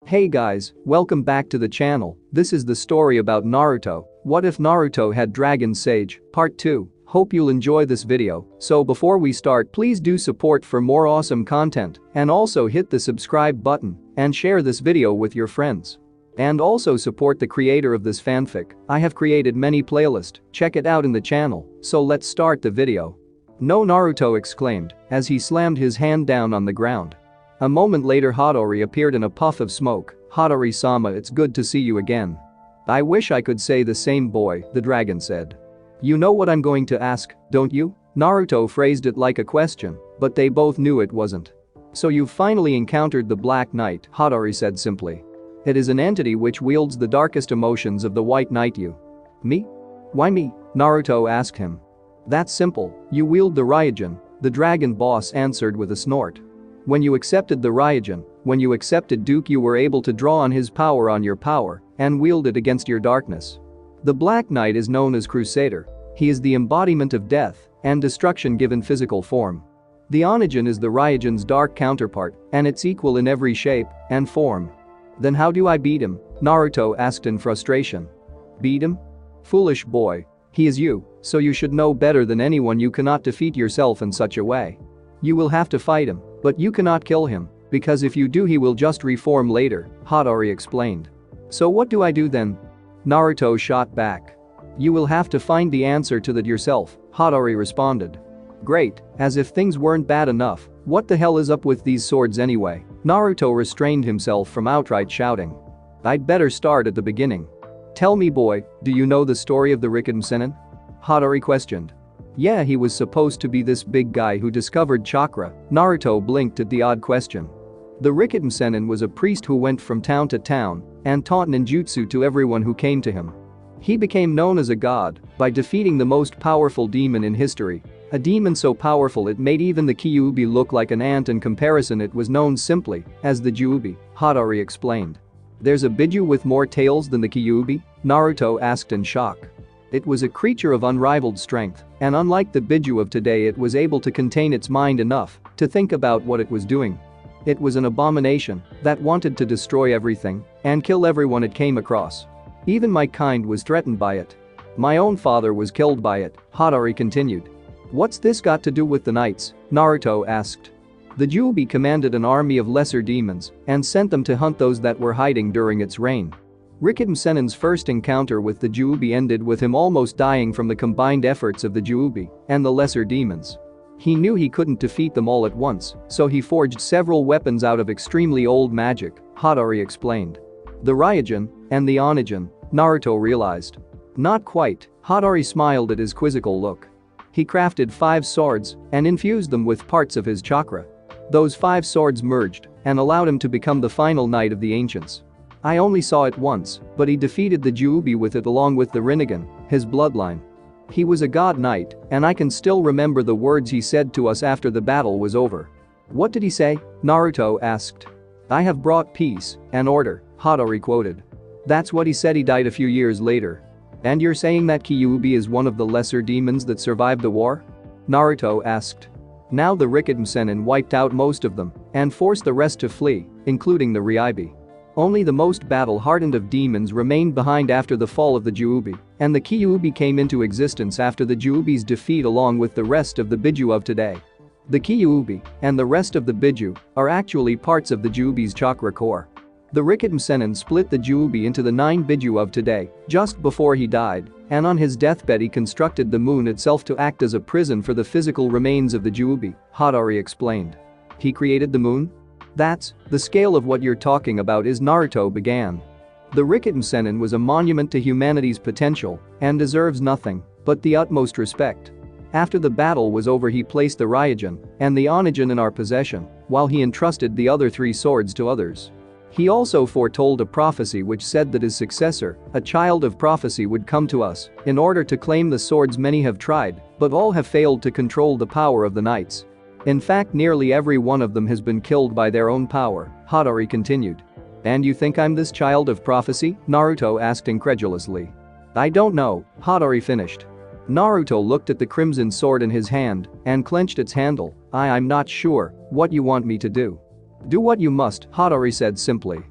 Hey guys, welcome back to the channel. This is the story about Naruto. What if Naruto had Dragon Sage? Part 2. Hope you'll enjoy this video. So before we start, please do support for more awesome content and also hit the subscribe button and share this video with your friends. And also support the creator of this fanfic. I have created many playlists, check it out in the channel. So let's start the video. No, Naruto exclaimed as he slammed his hand down on the ground. A moment later Hattori appeared in a puff of smoke. Hattori-sama, it's good to see you again. I wish I could say the same, boy, the dragon said. You know what I'm going to ask, don't you? Naruto phrased it like a question, but they both knew it wasn't. So you've finally encountered the Black Knight, Hattori said simply. It is an entity which wields the darkest emotions of the White Knight. You? Me? Why me? Naruto asked him. That's simple, you wield the Raijin, the dragon boss answered with a snort. When you accepted the Raijin, when you accepted Duke, you were able to draw on his power on your power and wield it against your darkness. The Black Knight is known as Crusader. He is the embodiment of death and destruction given physical form. The Onijin is the Raijin's dark counterpart and its equal in every shape and form. Then how do I beat him? Naruto asked in frustration. Beat him? Foolish boy. He is you, so you should know better than anyone you cannot defeat yourself in such a way. You will have to fight him, but you cannot kill him, because if you do he will just reform later, Hattori explained. So what do I do then? Naruto shot back. You will have to find the answer to that yourself, Hattori responded. Great, as if things weren't bad enough, what the hell is up with these swords anyway? Naruto restrained himself from outright shouting. I'd better start at the beginning. Tell me, boy, do you know the story of the Rikiden Sennin? Hattori questioned. Yeah, he was supposed to be this big guy who discovered chakra. Naruto blinked at the odd question. The Rikiden Sennin was a priest who went from town to town and taught ninjutsu to everyone who came to him. He became known as a god by defeating the most powerful demon in history, a demon so powerful it made even the Kyuubi look like an ant. In comparison, it was known simply as the Juubi, Hattori explained. There's a Biju with more tails than the Kyuubi? Naruto asked in shock. It was a creature of unrivaled strength, and unlike the Biju of today, it was able to contain its mind enough to think about what it was doing. It was an abomination that wanted to destroy everything and kill everyone it came across. Even my kind was threatened by it. My own father was killed by it, Hattori continued. What's this got to do with the knights? Naruto asked. The Juubi commanded an army of lesser demons and sent them to hunt those that were hiding during its reign. Rikiden Sennin's first encounter with the Juubi ended with him almost dying from the combined efforts of the Juubi and the lesser demons. He knew he couldn't defeat them all at once, so he forged several weapons out of extremely old magic, Hattori explained. The Raijin and the Onijin, Naruto realized. Not quite, Hattori smiled at his quizzical look. He crafted 5 swords and infused them with parts of his chakra. Those 5 swords merged and allowed him to become the final knight of the ancients. I only saw it once, but he defeated the Juubi with it along with the Rinnegan, his bloodline. He was a god knight, and I can still remember the words he said to us after the battle was over. What did he say? Naruto asked. I have brought peace and order, Hattori quoted. That's what he said. He died a few years later. And you're saying that Kyuubi is one of the lesser demons that survived the war? Naruto asked. Now the Rikiden Sennin wiped out most of them and forced the rest to flee, including the Ryubi. Only the most battle-hardened of demons remained behind after the fall of the Juubi, and the Kyuubi came into existence after the Juubi's defeat along with the rest of the Biju of today. The Kyuubi and the rest of the Biju are actually parts of the Juubi's chakra core. The Rikiden Sennin split the Juubi into the 9 Biju of today just before he died, and on his deathbed he constructed the moon itself to act as a prison for the physical remains of the Juubi, Hattori explained. He created the moon? That's the scale of what you're talking about, is Naruto began. The Rikiden Sennin was a monument to humanity's potential and deserves nothing but the utmost respect. After the battle was over, he placed the Raijin and the Onijin in our possession, while he entrusted the other 3 swords to others. He also foretold a prophecy which said that his successor, a child of prophecy, would come to us in order to claim the swords. Many have tried, but all have failed to control the power of the knights. In fact, nearly every one of them has been killed by their own power, Hattori continued. And you think I'm this child of prophecy? Naruto asked incredulously. I don't know, Hattori finished. Naruto looked at the crimson sword in his hand and clenched its handle. I'm not sure what you want me to do. Do what you must, Hattori said simply.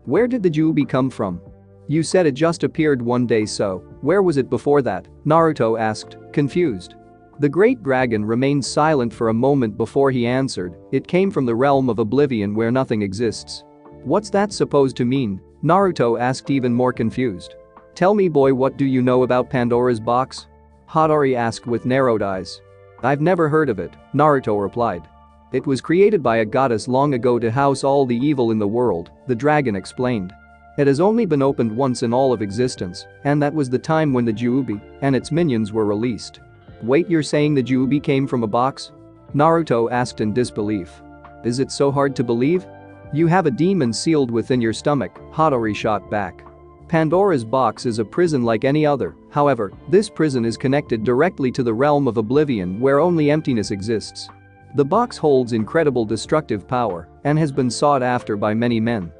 Where did the Jubi come from? You said it just appeared one day, so where was it before that? Naruto asked, confused. The great dragon remained silent for a moment before he answered, it came from the realm of oblivion where nothing exists. What's that supposed to mean? Naruto asked, even more confused. Tell me, boy, what do you know about Pandora's box? Hattori asked with narrowed eyes. I've never heard of it, Naruto replied. It was created by a goddess long ago to house all the evil in the world, the dragon explained. It has only been opened once in all of existence, and that was the time when the Jubi and its minions were released. Wait, you're saying the Jubi came from a box? Naruto asked in disbelief. Is it so hard to believe? You have a demon sealed within your stomach, Hattori shot back. Pandora's box is a prison like any other, however, this prison is connected directly to the realm of oblivion where only emptiness exists. The box holds incredible destructive power and has been sought after by many men.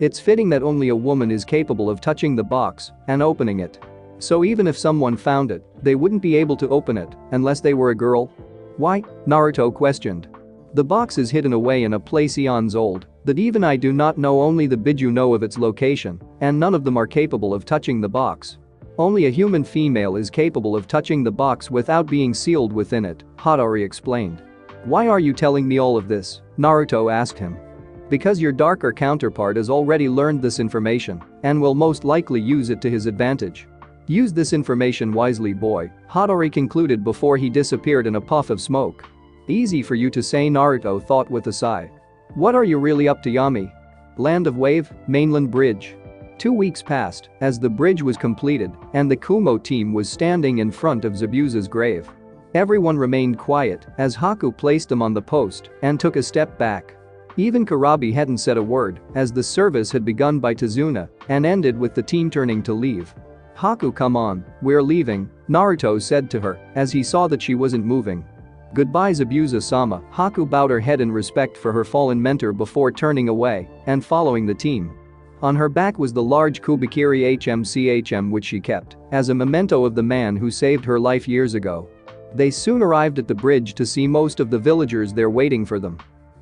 It's fitting that only a woman is capable of touching the box and opening it. So even if someone found it, they wouldn't be able to open it unless they were a girl? Why? Naruto questioned. The box is hidden away in a place eons old that even I do not know, only the Biju know of its location, and none of them are capable of touching the box. Only a human female is capable of touching the box without being sealed within it, Hattori explained. Why are you telling me all of this? Naruto asked him. Because your darker counterpart has already learned this information and will most likely use it to his advantage. Use this information wisely, boy, Hattori concluded before he disappeared in a puff of smoke. Easy for you to say, Naruto thought with a sigh. What are you really up to, Yami? Land of Wave, mainland bridge. 2 weeks passed as the bridge was completed and the Kumo team was standing in front of Zabuza's grave. Everyone remained quiet as Haku placed them on the post and took a step back. Even Kurabi hadn't said a word as the service had begun by Tazuna and ended with the team turning to leave. Haku, come on, we're leaving, Naruto said to her as he saw that she wasn't moving. Goodbye, Zabuza-sama. Haku bowed her head in respect for her fallen mentor before turning away and following the team. On her back was the large Kubikiri HMCHM which she kept as a memento of the man who saved her life years ago. They soon arrived at the bridge to see most of the villagers there waiting for them.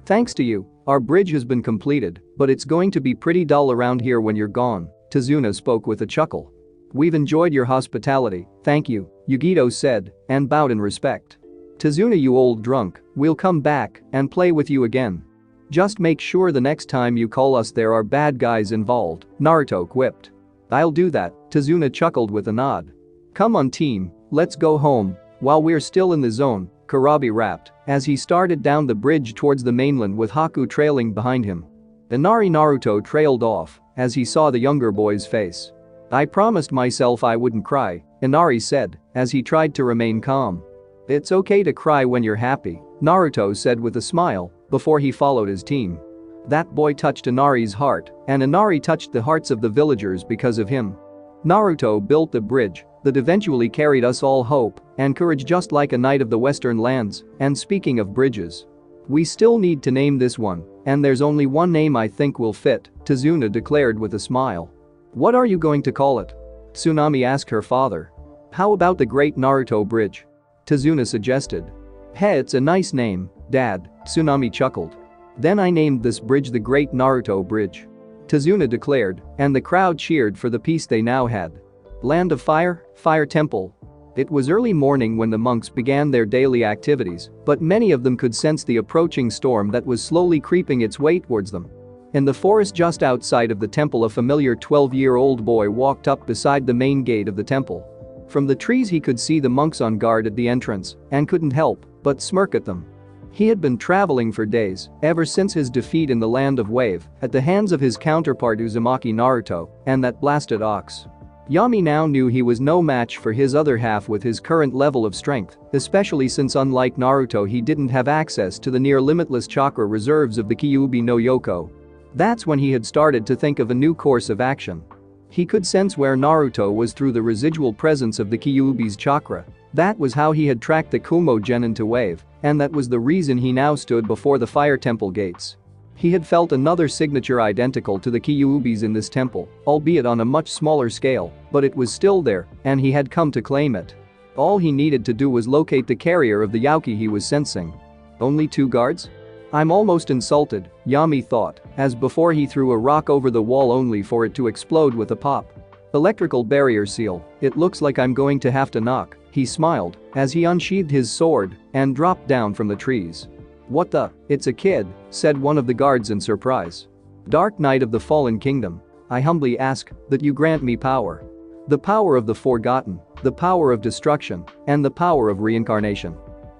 Thanks to you, our bridge has been completed, but it's going to be pretty dull around here when you're gone, Tazuna spoke with a chuckle. We've enjoyed your hospitality, thank you, Yugito said, and bowed in respect. Tazuna, you old drunk, we'll come back and play with you again. Just make sure the next time you call us there are bad guys involved, Naruto quipped. I'll do that, Tazuna chuckled with a nod. Come on team, let's go home. While we're still in the zone, Kurabi rapped as he started down the bridge towards the mainland with Haku trailing behind him. Inari Naruto trailed off as he saw the younger boy's face. I promised myself I wouldn't cry, Inari said as he tried to remain calm. It's okay to cry when you're happy, Naruto said with a smile before he followed his team. That boy touched Inari's heart and Inari touched the hearts of the villagers because of him. Naruto built the bridge that eventually carried us all hope and courage just like a knight of the western lands, and speaking of bridges. We still need to name this one, and there's only one name I think will fit, Tazuna declared with a smile. What are you going to call it? Tsunami asked her father. How about the Great Naruto Bridge? Tazuna suggested. Hey, it's a nice name, Dad, Tsunami chuckled. Then I named this bridge the Great Naruto Bridge. Tazuna declared, and the crowd cheered for the peace they now had. Land of Fire, Fire Temple. It was early morning when the monks began their daily activities, but many of them could sense the approaching storm that was slowly creeping its way towards them. In the forest just outside of the temple, a familiar 12-year-old boy walked up beside the main gate of the temple. From the trees he could see the monks on guard at the entrance and couldn't help but smirk at them. He had been traveling for days, ever since his defeat in the Land of Wave, at the hands of his counterpart Uzumaki Naruto and that blasted ox. Yami now knew he was no match for his other half with his current level of strength, especially since unlike Naruto he didn't have access to the near-limitless chakra reserves of the Kyuubi no Yoko. That's when he had started to think of a new course of action. He could sense where Naruto was through the residual presence of the Kyuubi's chakra. That was how he had tracked the Kumo Gen into Wave, and that was the reason he now stood before the Fire Temple gates. He had felt another signature identical to the Kyuubi's in this temple, albeit on a much smaller scale, but it was still there, and he had come to claim it. All he needed to do was locate the carrier of the Yauki he was sensing. Only 2 guards? I'm almost insulted, Yami thought, as before he threw a rock over the wall only for it to explode with a pop. Electrical barrier seal, it looks like I'm going to have to knock, he smiled as he unsheathed his sword and dropped down from the trees. What the? It's a kid, said one of the guards in surprise. Dark Knight of the Fallen Kingdom, I humbly ask that you grant me power. The power of the Forgotten, the power of destruction, and the power of reincarnation.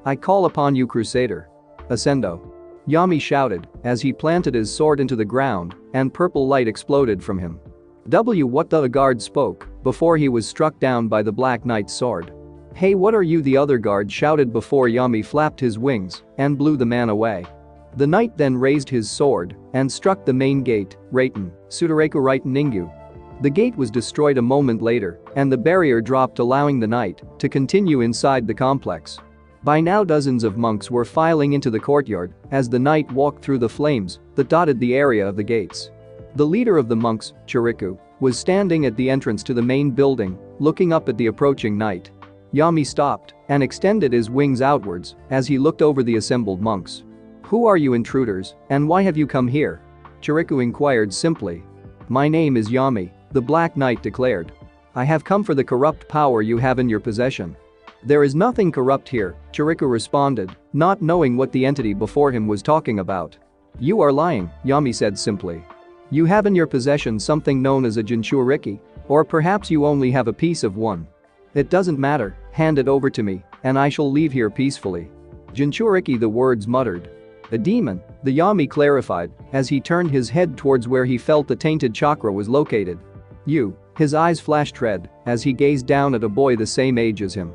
I call upon you, Crusader. Ascendo. Yami shouted as he planted his sword into the ground and purple light exploded from him. What the guard spoke before he was struck down by the Black Knight's sword. Hey, what are you? The other guard shouted before Yami flapped his wings and blew the man away. The knight then raised his sword and struck the main gate, Raiten, Sudareku Raiten Ningu. The gate was destroyed a moment later and the barrier dropped, allowing the knight to continue inside the complex. By now dozens of monks were filing into the courtyard as the knight walked through the flames that dotted the area of the gates. The leader of the monks, Chiriku, was standing at the entrance to the main building, looking up at the approaching knight. Yami stopped and extended his wings outwards as he looked over the assembled monks. Who are you intruders, and why have you come here? Chiriku inquired simply. My name is Yami, the Black Knight declared. I have come for the corrupt power you have in your possession. There is nothing corrupt here, Chiriku responded, not knowing what the entity before him was talking about. You are lying, Yami said simply. You have in your possession something known as a Jinchuriki, or perhaps you only have a piece of one. It doesn't matter, hand it over to me, and I shall leave here peacefully. Jinchuriki, the words muttered. A demon, the Yami clarified, as he turned his head towards where he felt the tainted chakra was located. You, his eyes flashed red as he gazed down at a boy the same age as him.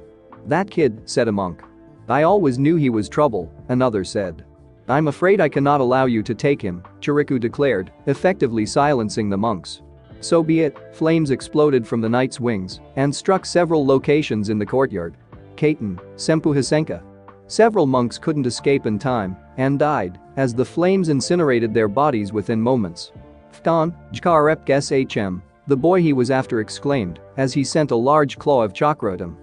That kid, said a monk. I always knew he was trouble, another said. I'm afraid I cannot allow you to take him, Chiriku declared, effectively silencing the monks. So be it, flames exploded from the knight's wings and struck several locations in the courtyard. Kaiten, Sempu Hisenka. Several monks couldn't escape in time and died as the flames incinerated their bodies within moments. Ftan, Jkarep Shm, the boy he was after exclaimed as he sent a large claw of chakra at him.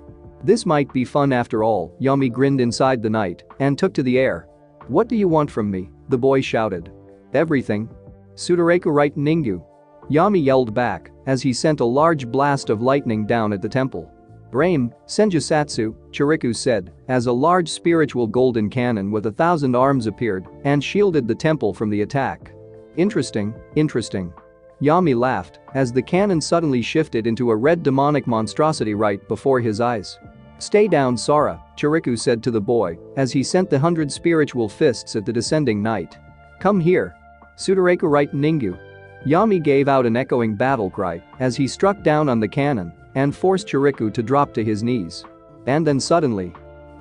This might be fun after all, Yami grinned inside the night and took to the air. What do you want from me? The boy shouted. Everything. Sudareku Raiten Ningu. Yami yelled back as he sent a large blast of lightning down at the temple. Brame, Senjusatsu, Chiriku said, as a large spiritual golden cannon with 1,000 arms appeared and shielded the temple from the attack. Interesting. Yami laughed as the cannon suddenly shifted into a red demonic monstrosity right before his eyes. Stay down, Sora, Chiriku said to the boy as he sent the 100 spiritual fists at the descending knight. Come here. Sudareku Raiten Ningu. Yami gave out an echoing battle cry as he struck down on the cannon and forced Chiriku to drop to his knees. And then suddenly,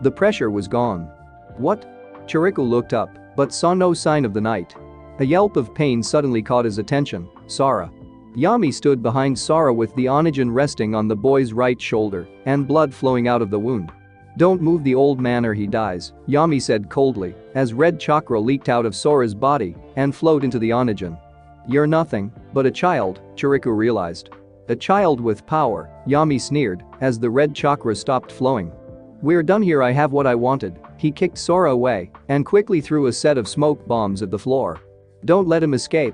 the pressure was gone. What? Chiriku looked up but saw no sign of the knight. A yelp of pain suddenly caught his attention. Sora. Yami stood behind Sora with the Onijin resting on the boy's right shoulder and blood flowing out of the wound. Don't move the old man or he dies, Yami said coldly as red chakra leaked out of Sora's body and flowed into the Onijin. You're nothing but a child, Chiriku realized. A child with power, Yami sneered as the red chakra stopped flowing. We're done here, I have what I wanted. He kicked Sora away and quickly threw a set of smoke bombs at the floor. Don't let him escape.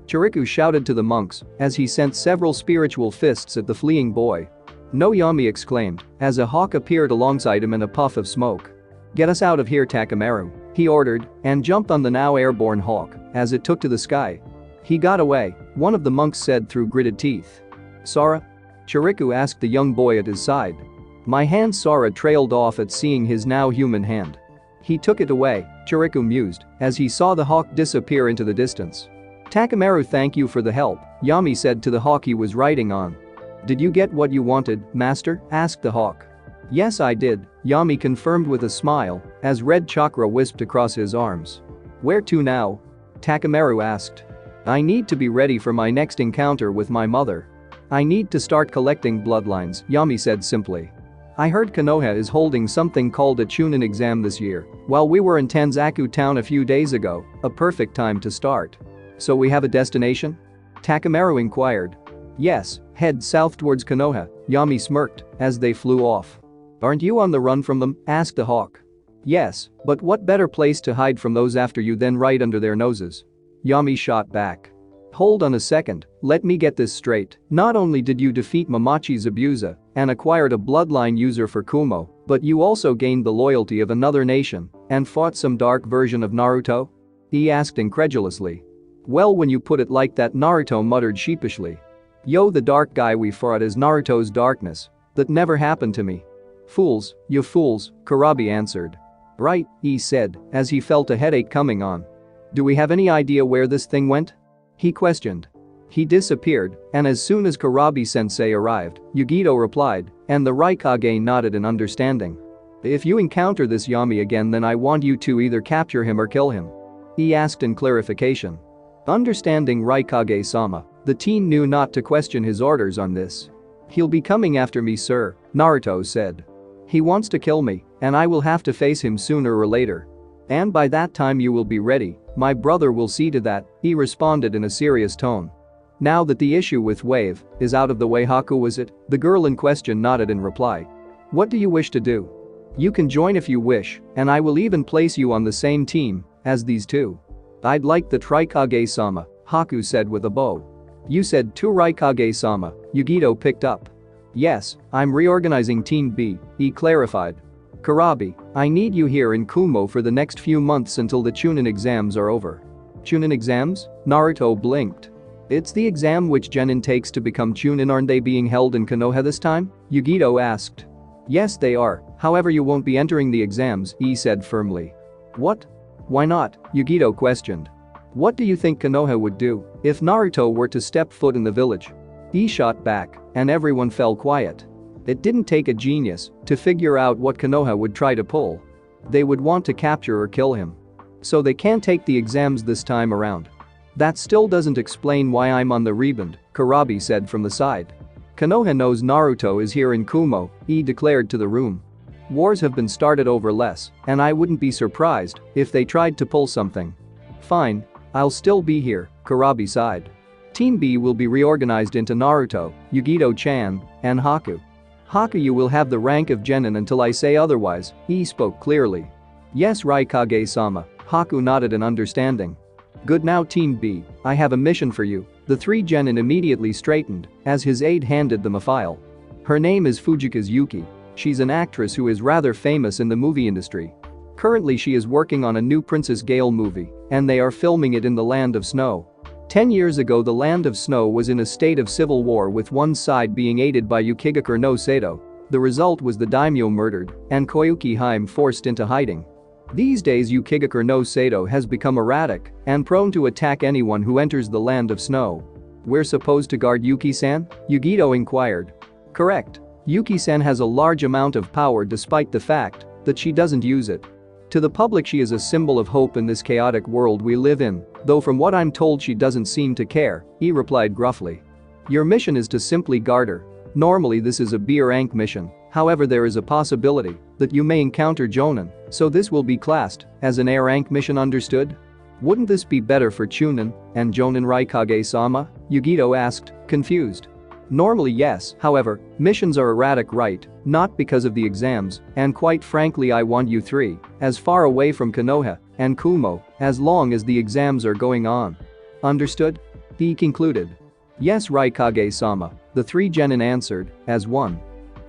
Chiriku shouted to the monks as he sent several spiritual fists at the fleeing boy. No, Yami exclaimed as a hawk appeared alongside him in a puff of smoke. Get us out of here, Takemaru, he ordered and jumped on the now airborne hawk as it took to the sky. He got away, one of the monks said through gritted teeth. Sora? Chiriku asked the young boy at his side. My hand. Sora trailed off at seeing his now human hand. He took it away, Chiriku mused as he saw the hawk disappear into the distance. Takemaru, thank you for the help, Yami said to the hawk he was riding on. Did you get what you wanted, master? Asked the hawk. Yes, I did, Yami confirmed with a smile as red chakra wisped across his arms. Where to now? Takemaru asked. I need to be ready for my next encounter with my mother. I need to start collecting bloodlines, Yami said simply. I heard Konoha is holding something called a Chunin exam this year while we were in Tanzaku town a few days ago, a perfect time to start. So we have a destination? Takemaru inquired. Yes, head south towards Konoha, Yami smirked as they flew off. Aren't you on the run from them? Asked the hawk. Yes, but what better place to hide from those after you than right under their noses? Yami shot back. Hold on a second, let me get this straight. Not only did you defeat Momochi Zabuza and acquired a bloodline user for Kumo, but you also gained the loyalty of another nation and fought some dark version of Naruto? He asked incredulously. Well, when you put it like that, Naruto muttered sheepishly. Yo, the dark guy we fought is Naruto's darkness. That never happened to me. Fools, you fools, Kurabi answered. Right, he said, as he felt a headache coming on. Do we have any idea where this thing went? He questioned. He disappeared, and as soon as Kurabi-sensei arrived, Yugito replied, and the Raikage nodded in understanding. If you encounter this Yami again, then I want you to either capture him or kill him. He asked in clarification. Understanding Raikage-sama, the teen knew not to question his orders on this. He'll be coming after me, sir, Naruto said. He wants to kill me, and I will have to face him sooner or later. And by that time you will be ready, my brother will see to that, he responded in a serious tone. Now that the issue with Wave is out of the way, Haku was it? The girl in question nodded in reply. What do you wish to do? You can join if you wish, and I will even place you on the same team as these two. I'd like the Raikage-sama, Haku said with a bow. You said two Raikage-sama, Yugito picked up. Yes, I'm reorganizing Team B, he clarified. Kurabi, I need you here in Kumo for the next few months until the Chunin exams are over. Chunin exams? Naruto blinked. It's the exam which Genin takes to become Chunin. Aren't they being held in Konoha this time? Yugito asked. Yes, they are, however you won't be entering the exams, he said firmly. What? Why not? Yugito questioned. What do you think Konoha would do if Naruto were to step foot in the village? He shot back, and everyone fell quiet. It didn't take a genius to figure out what Konoha would try to pull. They would want to capture or kill him. So they can't take the exams this time around. That still doesn't explain why I'm on the rebound, Kurabi said from the side. Konoha knows Naruto is here in Kumo, he declared to the room. Wars have been started over less, and I wouldn't be surprised if they tried to pull something. Fine, I'll still be here, Kurabi sighed. Team B will be reorganized into Naruto, Yugito-chan, and Haku. Haku, you will have the rank of Genin until I say otherwise, he spoke clearly. Yes, Raikage-sama, Haku nodded in understanding. Good, now Team B, I have a mission for you. The three Genin immediately straightened as his aide handed them a file. Her name is Fujika's Yuki. She's an actress who is rather famous in the movie industry. Currently she is working on a new Princess Gale movie, and they are filming it in the Land of Snow. 10 years ago the Land of Snow was in a state of civil war, with one side being aided by Yukigakure no Sato. The result was the daimyo murdered and Koyuki Haim forced into hiding. These days Yukigakure no Sato has become erratic and prone to attack anyone who enters the Land of Snow. We're supposed to guard Yuki-san? Yugito inquired. Correct. Yuki-san has a large amount of power despite the fact that she doesn't use it. To the public she is a symbol of hope in this chaotic world we live in, though from what I'm told she doesn't seem to care, he replied gruffly. Your mission is to simply guard her. Normally this is a B rank mission, however there is a possibility that you may encounter Jonin, so this will be classed as an A rank mission, understood? Wouldn't this be better for Chunin and Jonin, Raikage-sama? Yugito asked, confused. Normally yes, however, missions are erratic, right, not because of the exams, and quite frankly I want you three as far away from Konoha and Kumo as long as the exams are going on. Understood? He concluded. Yes, Raikage-sama, the three Genin answered as one.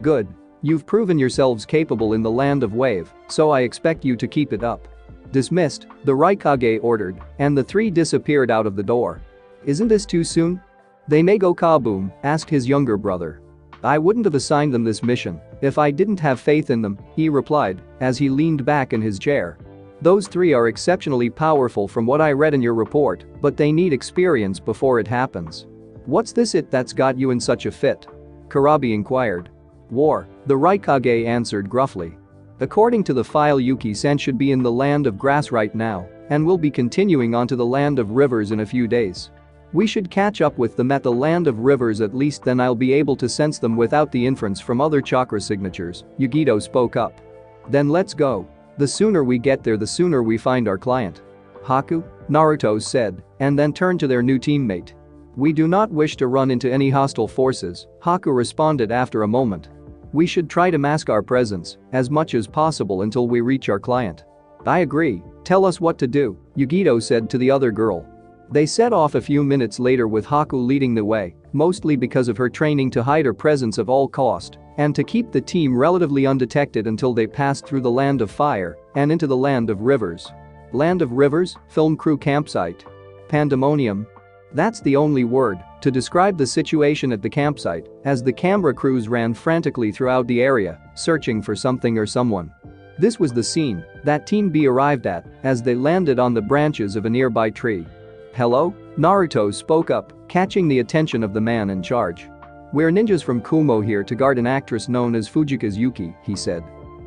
Good. You've proven yourselves capable in the Land of Wave, so I expect you to keep it up. Dismissed, the Raikage ordered, and the three disappeared out of the door. Isn't this too soon? They may go kaboom, asked his younger brother. I wouldn't have assigned them this mission if I didn't have faith in them, he replied as he leaned back in his chair. Those three are exceptionally powerful from what I read in your report, but they need experience before it happens. What's this it that's got you in such a fit? Kurabi inquired. War, the Raikage answered gruffly. According to the file, Yuki-san should be in the Land of Grass right now and will be continuing on to the Land of Rivers in a few days. We should catch up with them at the Land of Rivers, at least then I'll be able to sense them without the inference from other chakra signatures, Yugito spoke up. Then let's go. The sooner we get there the sooner we find our client. Haku? Naruto said, and then turned to their new teammate. We do not wish to run into any hostile forces, Haku responded after a moment. We should try to mask our presence as much as possible until we reach our client. I agree, tell us what to do, Yugito said to the other girl. They set off a few minutes later with Haku leading the way, mostly because of her training to hide her presence at all cost and to keep the team relatively undetected until they passed through the land of fire and into the land of rivers. Land of rivers, film crew campsite. Pandemonium. That's the only word to describe the situation at the campsite as the camera crews ran frantically throughout the area, searching for something or someone. This was the scene that Team B arrived at as they landed on the branches of a nearby tree. "Hello?" Naruto spoke up, catching the attention of the man in charge. "We're ninjas from Kumo here to guard an actress known as Fujika's Yuki," he said.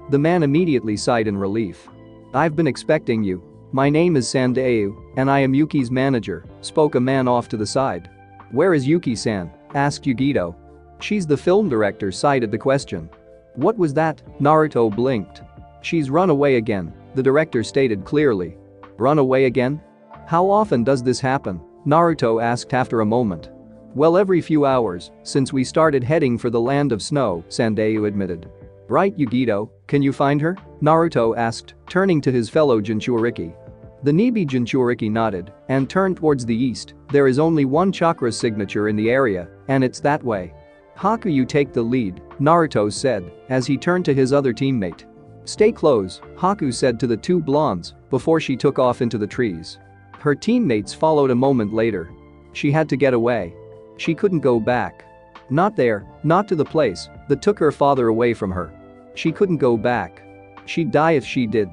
The man immediately sighed in relief. "I've been expecting you. My name is Sandayu, and I am Yuki's manager," spoke a man off to the side. "Where is Yuki-san?" asked Yugito. "She's the film director," cited the question. "What was that?" Naruto blinked. "She's run away again," the director stated clearly. "Run away again? How often does this happen?" Naruto asked after a moment. "Well, every few hours, since we started heading for the land of snow," Sandayu admitted. "Right, Yugito, can you find her?" Naruto asked, turning to his fellow Jinchuriki. The Nibi Jinchuriki nodded and turned towards the east. "There is only one chakra signature in the area, and it's that way." "Haku, you take the lead," Naruto said as he turned to his other teammate. "Stay close," Haku said to the two blondes before she took off into the trees. Her teammates followed a moment later. She had to get away. She couldn't go back. Not there, not to the place that took her father away from her. She couldn't go back. She'd die if she did.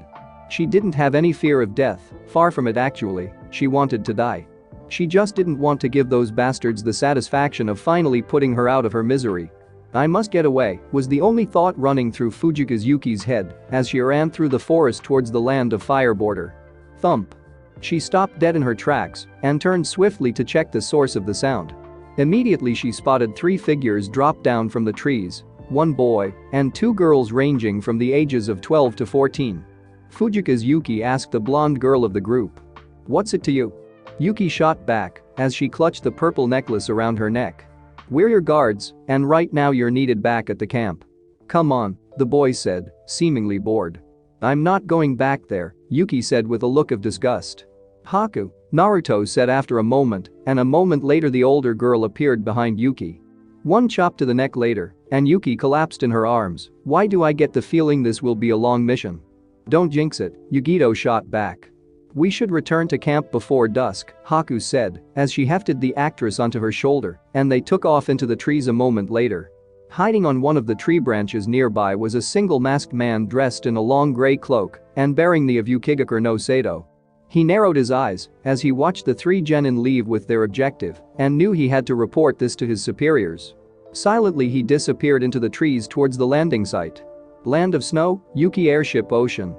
She didn't have any fear of death, far from it actually, she wanted to die. She just didn't want to give those bastards the satisfaction of finally putting her out of her misery. "I must get away," was the only thought running through Fujika's Yuki's head as she ran through the forest towards the land of fire border. Thump. She stopped dead in her tracks and turned swiftly to check the source of the sound. Immediately she spotted three figures drop down from the trees, one boy and two girls ranging from the ages of 12 to 14. Fujika's Yuki asked the blonde girl of the group. "What's it to you?" Yuki shot back as she clutched the purple necklace around her neck. "We're your guards, and right now you're needed back at the camp." "Come on," the boy said, seemingly bored. "I'm not going back there," Yuki said with a look of disgust. "Haku," Naruto said after a moment, and a moment later the older girl appeared behind Yuki. One chop to the neck later, and Yuki collapsed in her arms. "Why do I get the feeling this will be a long mission?" "Don't jinx it," Yugito shot back. "We should return to camp before dusk," Haku said as she hefted the actress onto her shoulder, and they took off into the trees a moment later. Hiding on one of the tree branches nearby was a single masked man dressed in a long gray cloak and bearing the of Yukigakure no Sato. He narrowed his eyes as he watched the three genin leave with their objective and knew he had to report this to his superiors. Silently he disappeared into the trees towards the landing site. Land of snow, Yuki airship ocean.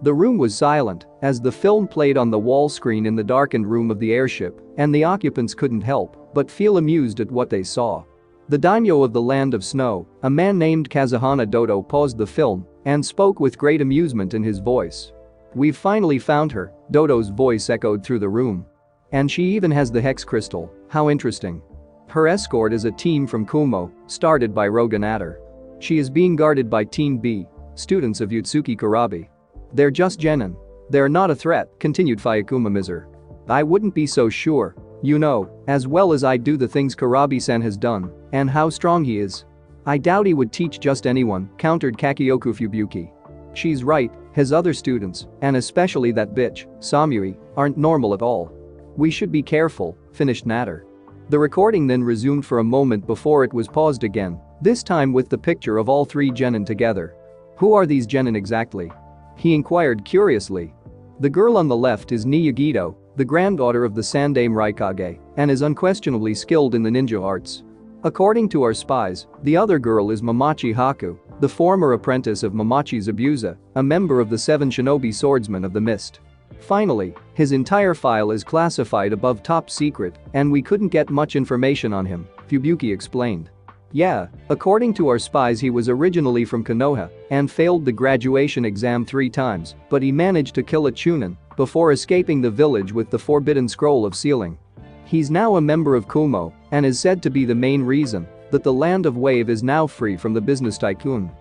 The room was silent as the film played on the wall screen in the darkened room of the airship, and the occupants couldn't help but feel amused at what they saw. The daimyo of the land of snow, a man named Kazuhana Dodo, paused the film and spoke with great amusement in his voice. "We've finally found her," Dodo's voice echoed through the room. "And she even has the hex crystal, how interesting. Her escort is a team from Kumo, started by Roganator. She is being guarded by Team B, students of Yutsuki Kurabi. They're just genin. They're not a threat," continued Fuyakuma Mizer. "I wouldn't be so sure. You know, as well as I do the things Kurabi-san has done and how strong he is. I doubt he would teach just anyone," countered Kakioku Fubuki. "She's right, his other students, and especially that bitch, Samui, aren't normal at all. We should be careful," finished Natter. The recording then resumed for a moment before it was paused again, this time with the picture of all three genin together. "Who are these genin exactly?" he inquired curiously. "The girl on the left is Ni Yugito, the granddaughter of the Sandaime Raikage, and is unquestionably skilled in the ninja arts. According to our spies, the other girl is Mamachi Haku, the former apprentice of Mamachi Zabuza, a member of the 7 Shinobi Swordsmen of the Mist. Finally, his entire file is classified above top secret and we couldn't get much information on him," Fubuki explained. "Yeah, according to our spies he was originally from Konoha and failed the graduation exam 3 times, but he managed to kill a Chunin before escaping the village with the forbidden scroll of sealing. He's now a member of Kumo and is said to be the main reason that the land of Wave is now free from the business tycoon.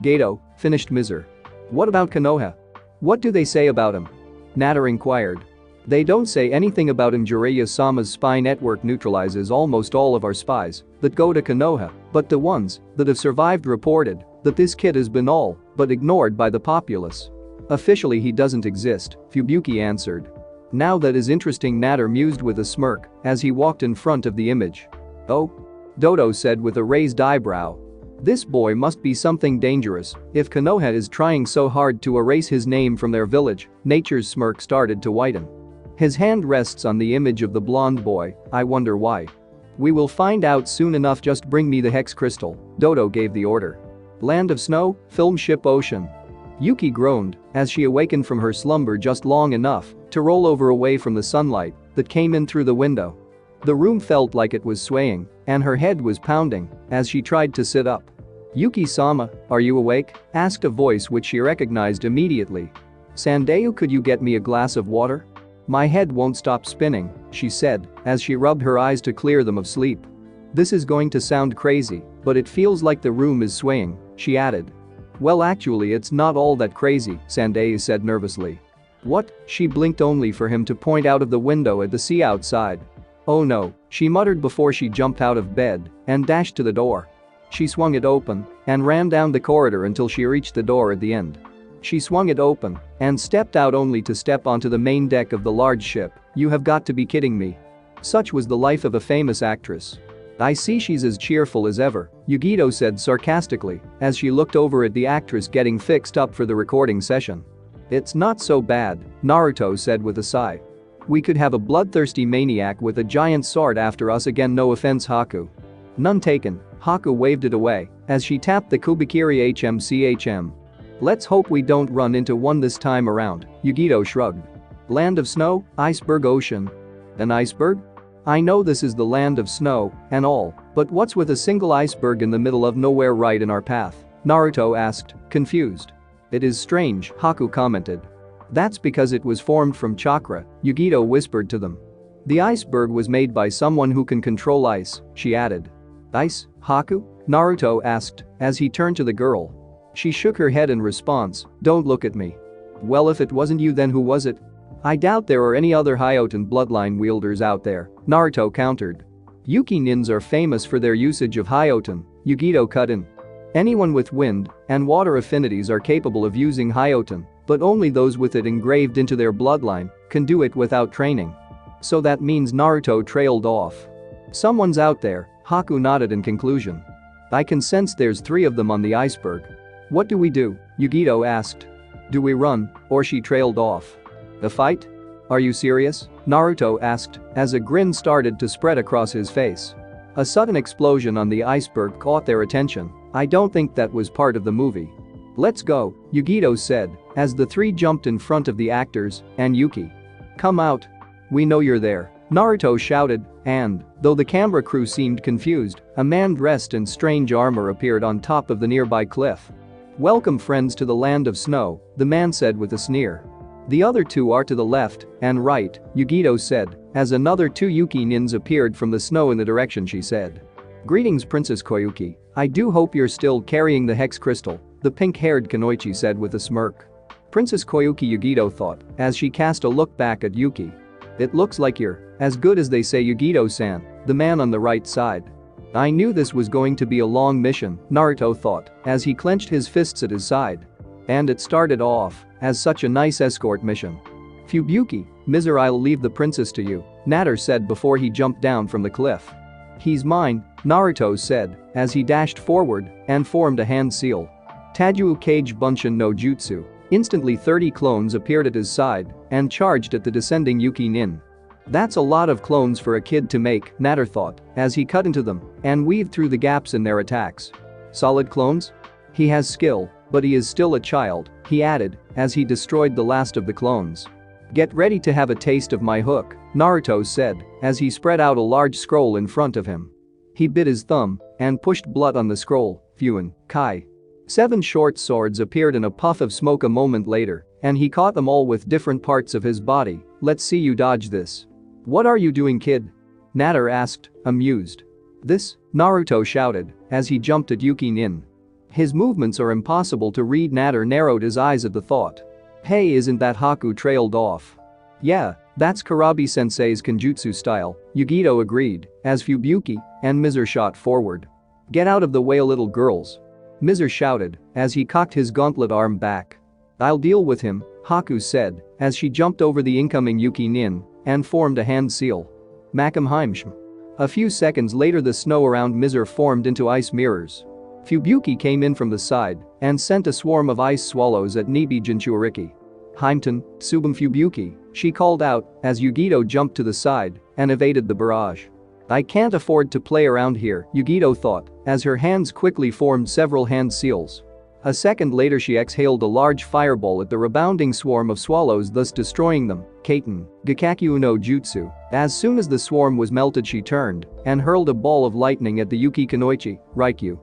Gato, finished Miser. What about Konoha? What do they say about him? Natter inquired. They don't say anything about him. Jiraiya-sama's spy network neutralizes almost all of our spies that go to Konoha, but the ones that have survived reported that this kid has been all but ignored by the populace. Officially he doesn't exist, Fubuki answered. Now that is interesting, Natter mused with a smirk as he walked in front of the image. Oh? Dodo said with a raised eyebrow. This boy must be something dangerous if Konoha is trying so hard to erase his name from their village. Nature's smirk started to whiten. His hand rests on the image of the blonde boy. I wonder why. We will find out soon enough. Just bring me the hex crystal, Dodo gave the order. Land of Snow, film ship Ocean. Yuki groaned as she awakened from her slumber just long enough to roll over away from the sunlight that came in through the window. The room felt like it was swaying and her head was pounding as she tried to sit up. Yuki-sama, are you awake? Asked a voice which she recognized immediately. Sandayu, could you get me a glass of water? My head won't stop spinning, she said as she rubbed her eyes to clear them of sleep. This is going to sound crazy, but it feels like the room is swaying, she added. Well, actually it's not all that crazy, Sandayu said nervously. What? She blinked only for him to point out of the window at the sea outside. Oh no, she muttered before she jumped out of bed and dashed to the door. She swung it open and ran down the corridor until she reached the door at the end. She swung it open and stepped out only to step onto the main deck of the large ship. You have got to be kidding me. Such was the life of a famous actress. I see she's as cheerful as ever, Yugito said sarcastically as she looked over at the actress getting fixed up for the recording session. It's not so bad, Naruto said with a sigh. We could have a bloodthirsty maniac with a giant sword after us again, no offense Haku. None taken, Haku waved it away as she tapped the Kubikiri HMCHM. Let's hope we don't run into one this time around, Yugito shrugged. Land of Snow, Iceberg Ocean. An iceberg? I know this is the land of snow and all, but what's with a single iceberg in the middle of nowhere right in our path? Naruto asked, confused. It is strange, Haku commented. That's because it was formed from chakra, Yugito whispered to them. The iceberg was made by someone who can control ice, she added. Ice, Haku? Naruto asked as he turned to the girl. She shook her head in response, don't look at me. Well, if it wasn't you, then who was it? I doubt there are any other Hyoten bloodline wielders out there, Naruto countered. Yuki nins are famous for their usage of Hyoten, Yugito cut in. Anyone with wind and water affinities are capable of using Hyoten, but only those with it engraved into their bloodline can do it without training. So that means Naruto trailed off. Someone's out there, Haku nodded in conclusion. I can sense there's 3 of them on the iceberg. What do we do? Yugito asked. Do we run, or she trailed off? A fight? Are you serious? Naruto asked as a grin started to spread across his face. A sudden explosion on the iceberg caught their attention. I don't think that was part of the movie. Let's go, Yugito said as the 3 jumped in front of the actors and Yuki. Come out. We know you're there, Naruto shouted, and, though the camera crew seemed confused, a man dressed in strange armor appeared on top of the nearby cliff. Welcome friends to the land of snow, the man said with a sneer. The other 2 are to the left and right, Yugito said, as another 2 Yuki nins appeared from the snow in the direction she said. Greetings Princess Koyuki, I do hope you're still carrying the hex crystal, the pink-haired Kunoichi said with a smirk. Princess Koyuki, Yugito thought, as she cast a look back at Yuki. It looks like you're as good as they say, Yugito-san, the man on the right side. I knew this was going to be a long mission, Naruto thought, as he clenched his fists at his side. And it started off as such a nice escort mission. Fubuki, Miser, I'll leave the princess to you, Natter said before he jumped down from the cliff. He's mine, Naruto said as he dashed forward and formed a hand seal. Tajuo Kage Bunshin no Jutsu. Instantly 30 clones appeared at his side and charged at the descending Yuki nin. That's a lot of clones for a kid to make, Natter thought, as he cut into them and weaved through the gaps in their attacks. Solid clones? He has skill, but he is still a child, he added as he destroyed the last of the clones. Get ready to have a taste of my hook, Naruto said as he spread out a large scroll in front of him. He bit his thumb and pushed blood on the scroll, Fuin, Kai. 7 short swords appeared in a puff of smoke a moment later, and he caught them all with different parts of his body. Let's see you dodge this. What are you doing, kid? Natter asked, amused. This? Naruto shouted as he jumped at Yuki-nin. His movements are impossible to read. Natter narrowed his eyes at the thought. Hey, isn't that Haku? Trailed off. Yeah, that's Karabi-sensei's Kenjutsu style, Yugito agreed as Fubuki and Mizer shot forward. Get out of the way, little girls. Mizer shouted as he cocked his gauntlet arm back. I'll deal with him, Haku said as she jumped over the incoming Yuki-nin and formed a hand seal. Makamheimshm. A few seconds later, the snow around Mizer formed into ice mirrors. Fubuki came in from the side and sent a swarm of ice swallows at Nibi Jinchuriki. Heimton, Tsubum Fubuki, she called out as Yugito jumped to the side and evaded the barrage. I can't afford to play around here, Yugito thought as her hands quickly formed several hand seals. A second later, she exhaled a large fireball at the rebounding swarm of swallows, thus destroying them. Kaiten, Gakakyu no Jutsu. As soon as the swarm was melted, she turned and hurled a ball of lightning at the Yuki Kanoichi, Raikyu.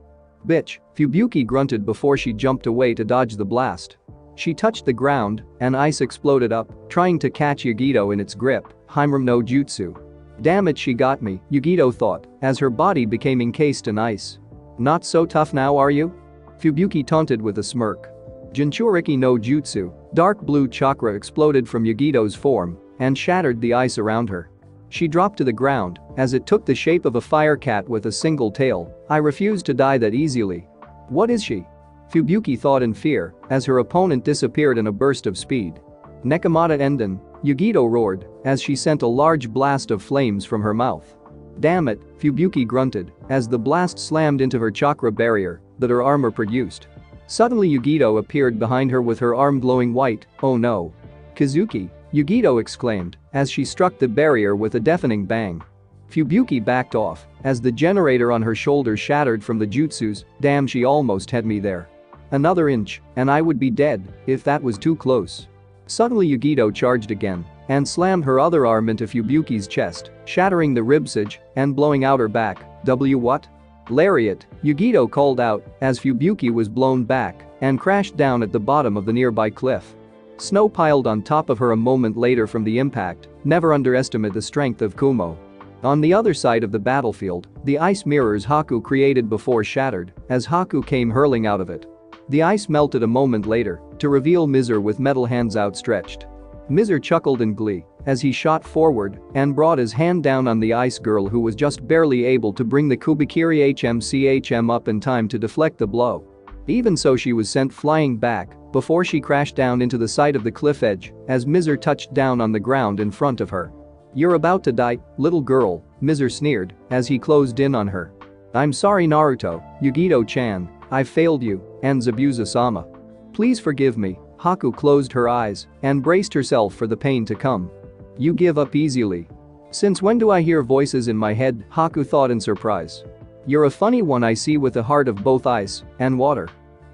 Bitch, Fubuki grunted before she jumped away to dodge the blast. She touched the ground and ice exploded up, trying to catch Yugito in its grip. Heimerum no Jutsu. Damn it, she got me, Yugito thought as her body became encased in ice. Not so tough now, are you? Fubuki taunted with a smirk. Jinchuriki no Jutsu, dark blue chakra exploded from Yugito's form and shattered the ice around her. She dropped to the ground as it took the shape of a fire cat with a single tail. I refuse to die that easily. What is she? Fubuki thought in fear as her opponent disappeared in a burst of speed. Nekomata Enden, Yugito roared as she sent a large blast of flames from her mouth. Damn it, Fubuki grunted as the blast slammed into her chakra barrier that her armor produced. Suddenly Yugito appeared behind her with her arm glowing white. Oh no. Kazuki, Yugito exclaimed as she struck the barrier with a deafening bang. Fubuki backed off as the generator on her shoulder shattered from the jutsus. Damn, she almost had me there. Another inch and I would be dead if that was too close. Suddenly Yugito charged again and slammed her other arm into Fubuki's chest, shattering the ribsage and blowing out her back. What? Lariat, Yugito called out as Fubuki was blown back and crashed down at the bottom of the nearby cliff. Snow piled on top of her a moment later from the impact. Never underestimate the strength of Kumo. On the other side of the battlefield, the ice mirrors Haku created before shattered as Haku came hurling out of it. The ice melted a moment later to reveal Mizer with metal hands outstretched. Mizer chuckled in glee as he shot forward and brought his hand down on the ice girl, who was just barely able to bring the Kubikiri HMCHM up in time to deflect the blow. Even so, she was sent flying back before she crashed down into the side of the cliff edge as Mizer touched down on the ground in front of her. You're about to die, little girl, Mizer sneered as he closed in on her. I'm sorry, Naruto, Yugito-chan, I failed you, and Zabuza-sama. Please forgive me. Haku closed her eyes and braced herself for the pain to come. You give up easily. Since when do I hear voices in my head? Haku thought in surprise. You're a funny one, I see, with a heart of both ice and water.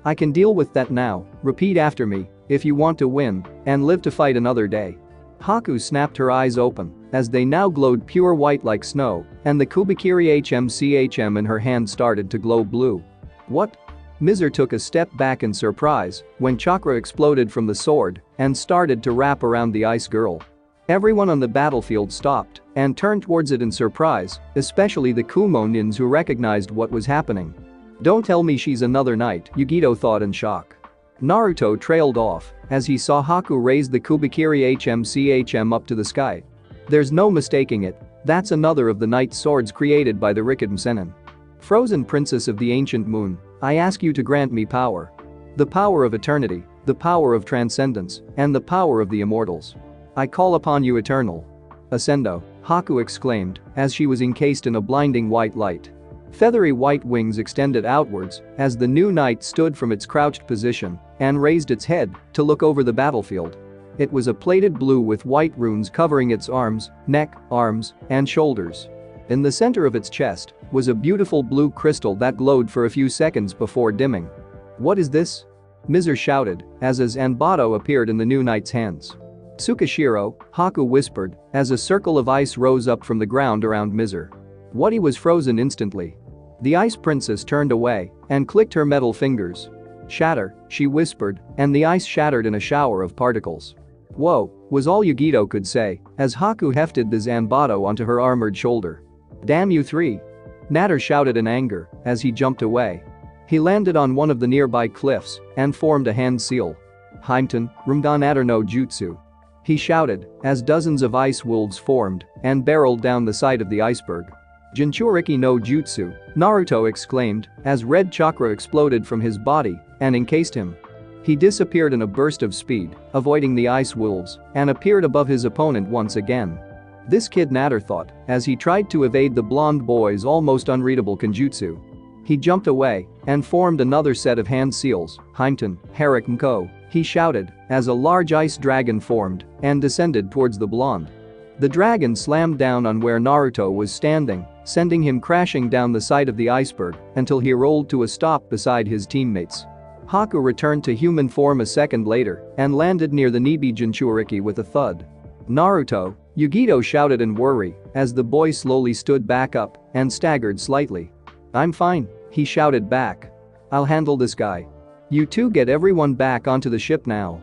I can deal with that now. Repeat after me if you want to win and live to fight another day. Haku snapped her eyes open as they now glowed pure white like snow, and the Kubikiri HMCHM in her hand started to glow blue. What? Mizer took a step back in surprise when chakra exploded from the sword and started to wrap around the ice girl. Everyone on the battlefield stopped and turned towards it in surprise, especially the Kumo nins, who recognized what was happening. Don't tell me she's another knight, Yugito thought in shock. Naruto trailed off as he saw Haku raise the Kubikiri HMCHM up to the sky. There's no mistaking it, that's another of the knight swords created by the Rikiden Sennin. Frozen princess of the ancient moon, I ask you to grant me power. The power of eternity, the power of transcendence, and the power of the immortals. I call upon you, eternal. Ascendo, Haku exclaimed as she was encased in a blinding white light. Feathery white wings extended outwards as the new knight stood from its crouched position and raised its head to look over the battlefield. It was a plated blue with white runes covering its arms, neck, arms, and shoulders. In the center of its chest was a beautiful blue crystal that glowed for a few seconds before dimming. What is this? Mizer shouted as a Zanbato appeared in the new knight's hands. Tsukashiro, Haku whispered as a circle of ice rose up from the ground around Mizer. What? He was frozen instantly. The ice princess turned away and clicked her metal fingers. Shatter, she whispered, and the ice shattered in a shower of particles. Whoa, was all Yugito could say as Haku hefted the Zanbato onto her armored shoulder. Damn you three. Natter shouted in anger as he jumped away. He landed on one of the nearby cliffs and formed a hand seal. Heimten, Rumdan Natter no Jutsu. He shouted as dozens of ice wolves formed and barreled down the side of the iceberg. Jinchuriki no Jutsu, Naruto exclaimed as red chakra exploded from his body and encased him. He disappeared in a burst of speed, avoiding the ice wolves, and appeared above his opponent once again. This kid, Natter thought, as he tried to evade the blonde boy's almost unreadable kenjutsu. He jumped away and formed another set of hand seals. Heimten, Harik Mko, he shouted as a large ice dragon formed and descended towards the blonde. The dragon slammed down on where Naruto was standing, sending him crashing down the side of the iceberg until he rolled to a stop beside his teammates. Haku returned to human form a second later and landed near the Nibi Jinchuriki with a thud. Naruto, Yugito shouted in worry as the boy slowly stood back up and staggered slightly. I'm fine, he shouted back. I'll handle this guy. You two get everyone back onto the ship now.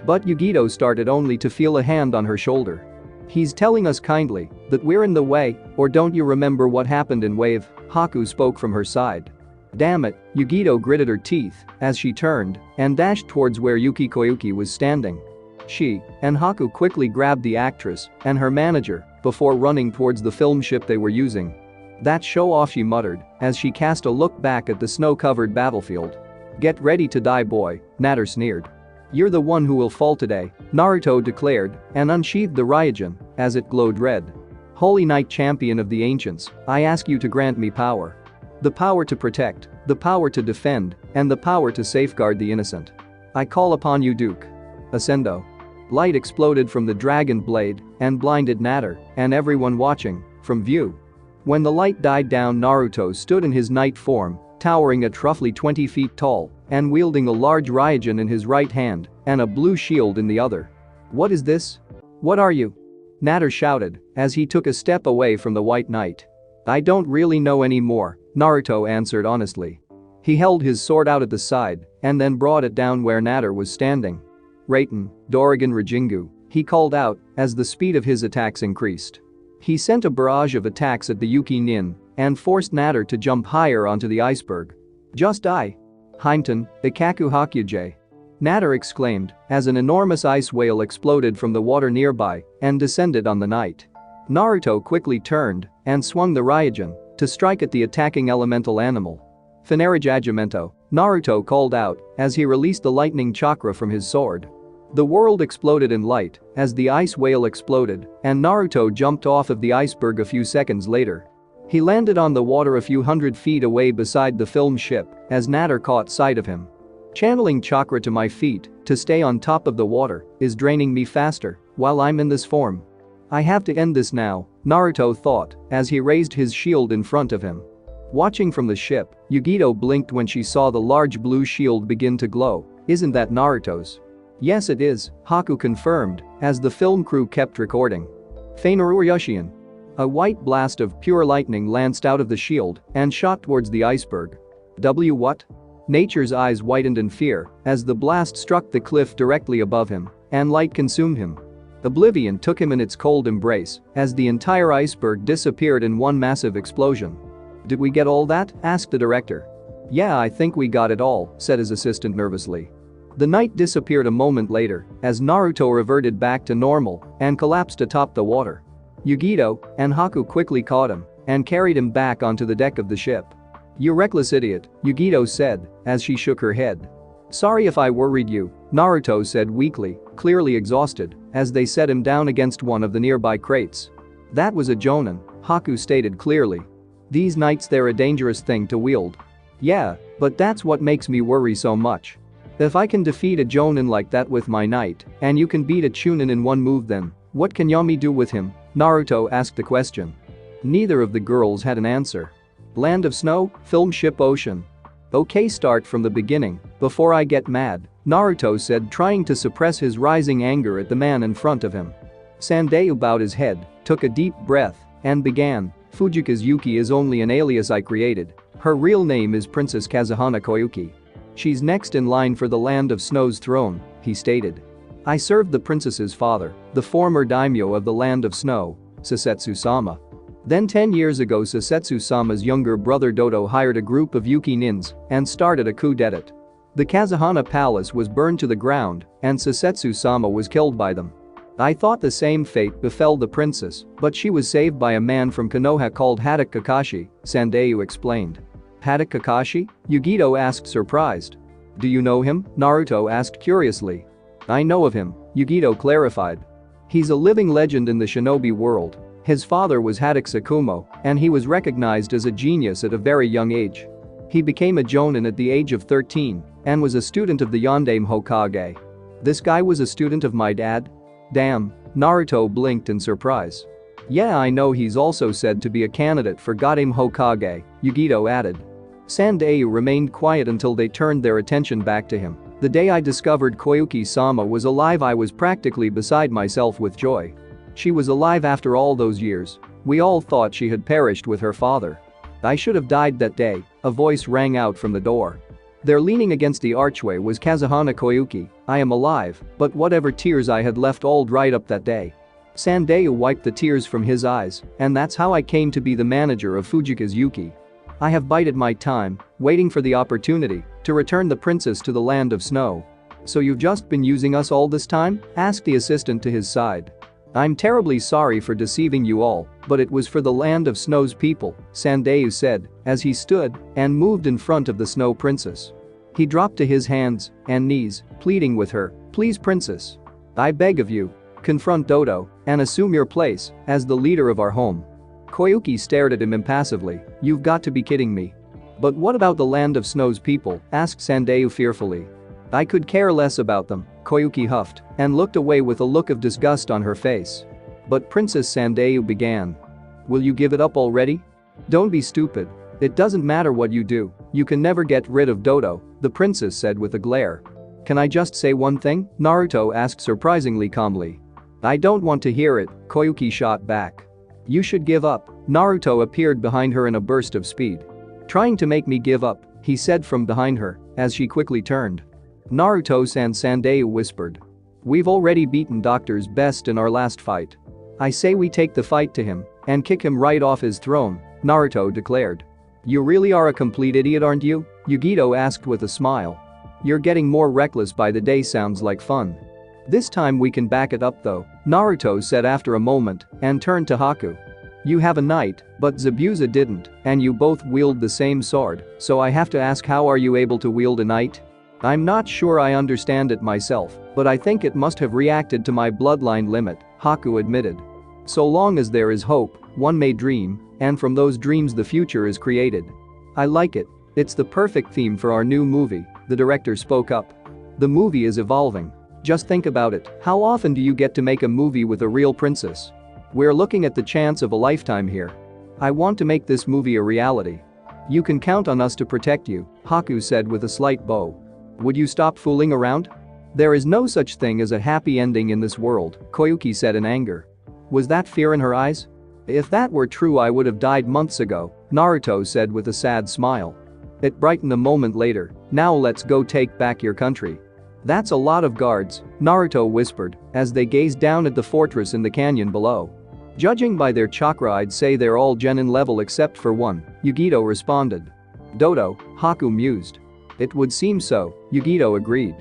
But Yugito started only to feel a hand on her shoulder. He's telling us kindly that we're in the way, or don't you remember what happened in Wave? Haku spoke from her side. Damn it, Yugito gritted her teeth as she turned and dashed towards where Yuki Koyuki was standing. She and Haku quickly grabbed the actress and her manager before running towards the film ship they were using. That show off, she muttered as she cast a look back at the snow-covered battlefield. Get ready to die, boy, Natter sneered. You're the one who will fall today, Naruto declared and unsheathed the Raijin as it glowed red. Holy Knight, champion of the ancients, I ask you to grant me power. The power to protect, the power to defend, and the power to safeguard the innocent. I call upon you, Duke. Ascendo. Light exploded from the dragon blade and blinded Natter and everyone watching from view. When the light died down, Naruto stood in his knight form, towering at roughly 20 feet tall and wielding a large Raijin in his right hand and a blue shield in the other. What is this? What are you? Natter shouted as he took a step away from the white knight. I don't really know anymore, Naruto answered honestly. He held his sword out at the side and then brought it down where Natter was standing. Raiten, Dorigen Rajingu, he called out as the speed of his attacks increased. He sent a barrage of attacks at the Yuki Nin and forced Natter to jump higher onto the iceberg. Just die. Heimten, Ikaku Hakyuja. Natter exclaimed as an enormous ice whale exploded from the water nearby and descended on the knight. Naruto quickly turned and swung the Raijin to strike at the attacking elemental animal. Phanerajajimento, Naruto called out as he released the lightning chakra from his sword. The world exploded in light as the ice whale exploded and Naruto jumped off of the iceberg a few seconds later. He landed on the water a few hundred feet away beside the film ship as Natter caught sight of him. Channeling chakra to my feet to stay on top of the water is draining me faster while I'm in this form. I have to end this now, Naruto thought as he raised his shield in front of him. Watching from the ship, Yugito blinked when she saw the large blue shield begin to glow. Isn't that Naruto's? Yes, it is, Haku confirmed as the film crew kept recording. Phanerajushian. A white blast of pure lightning lanced out of the shield and shot towards the iceberg. What? Nature's eyes widened in fear as the blast struck the cliff directly above him and light consumed him. Oblivion took him in its cold embrace as the entire iceberg disappeared in one massive explosion. Did we get all that? Asked the director. Yeah, I think we got it all, said his assistant nervously. The knight disappeared a moment later as Naruto reverted back to normal and collapsed atop the water. Yugito and Haku quickly caught him and carried him back onto the deck of the ship. You reckless idiot, Yugito said as she shook her head. Sorry if I worried you, Naruto said weakly, clearly exhausted, as they set him down against one of the nearby crates. That was a Jonin, Haku stated clearly. These knights, they're a dangerous thing to wield. Yeah, but that's what makes me worry so much. If I can defeat a Jonin like that with my knight, and you can beat a Chunin in one move, then what can Yami do with him? Naruto asked the question. Neither of the girls had an answer. Land of snow, film ship, ocean. Okay, start from the beginning, before I get mad, Naruto said, trying to suppress his rising anger at the man in front of him. Sandayu bowed his head, took a deep breath, and began. Fujika's Yuki is only an alias I created. Her real name is Princess Kazuhana Koyuki. She's next in line for the Land of Snow's throne, he stated. I served the princess's father, the former daimyo of the Land of Snow, Sasetsu-sama. Then 10 years ago Susetsu-sama's younger brother Dodo hired a group of Yuki nins and started a coup d'etat. The Kazuhana palace was burned to the ground and Susetsu-sama was killed by them. I thought the same fate befell the princess, but she was saved by a man from Konoha called Haddock Kakashi, Sandayu explained. Haddock Kakashi? Yugito asked surprised. Do you know him? Naruto asked curiously. I know of him, Yugito clarified. He's a living legend in the shinobi world. His father was Haddock Sakumo, and he was recognized as a genius at a very young age. He became a jonin at the age of 13 and was a student of the Yondaime Hokage. This guy was a student of my dad? Damn, Naruto blinked in surprise. Yeah, I know, he's also said to be a candidate for Godaime Hokage, Yugito added. Sandayu remained quiet until they turned their attention back to him. The day I discovered Koyuki-sama was alive I was practically beside myself with joy. She was alive after all those years. We all thought she had perished with her father. I should have died that day, a voice rang out from the door. There leaning against the archway was Kazuhana Koyuki. I am alive, but whatever tears I had left all dried up that day. Sandayu wiped the tears from his eyes, and that's how I came to be the manager of Fujika's Yuki. I have bided my time, waiting for the opportunity to return the princess to the land of snow. So you've just been using us all this time? Asked the assistant to his side. I'm terribly sorry for deceiving you all, but it was for the land of snow's people, Sandayu said, as he stood and moved in front of the snow princess. He dropped to his hands and knees, pleading with her, please princess. I beg of you, confront Dodo and assume your place as the leader of our home. Koyuki stared at him impassively. You've got to be kidding me. But what about the land of snow's people? Asked Sandayu fearfully. I could care less about them, Koyuki huffed and looked away with a look of disgust on her face. But Princess Sandayu began. Will you give it up already? Don't be stupid. It doesn't matter what you do, you can never get rid of Dodo, the princess said with a glare. Can I just say one thing? Naruto asked surprisingly calmly. I don't want to hear it, Koyuki shot back. You should give up. Naruto appeared behind her in a burst of speed. Trying to make me give up, he said from behind her as she quickly turned. Naruto-san, Sandayu whispered. We've already beaten Doctor's best in our last fight. I say we take the fight to him and kick him right off his throne, Naruto declared. You really are a complete idiot, aren't you? Yugito asked with a smile. You're getting more reckless by the day, sounds like fun. This time we can back it up though, Naruto said after a moment and turned to Haku. You have a knight, but Zabuza didn't, and you both wield the same sword, so I have to ask, how are you able to wield a knight? I'm not sure I understand it myself, but I think it must have reacted to my bloodline limit, Haku admitted. So long as there is hope, one may dream, and from those dreams the future is created. I like it. It's the perfect theme for our new movie, the director spoke up. The movie is evolving. Just think about it, how often do you get to make a movie with a real princess? We're looking at the chance of a lifetime here. I want to make this movie a reality. You can count on us to protect you, Haku said with a slight bow. Would you stop fooling around? There is no such thing as a happy ending in this world, Koyuki said in anger. Was that fear in her eyes? If that were true I would have died months ago, Naruto said with a sad smile. It brightened a moment later. Now let's go take back your country. That's a lot of guards, Naruto whispered as they gazed down at the fortress in the canyon below. Judging by their chakra I'd say they're all genin level except for one, Yugito responded. Dodo, Haku mused. It would seem so, Yugito agreed.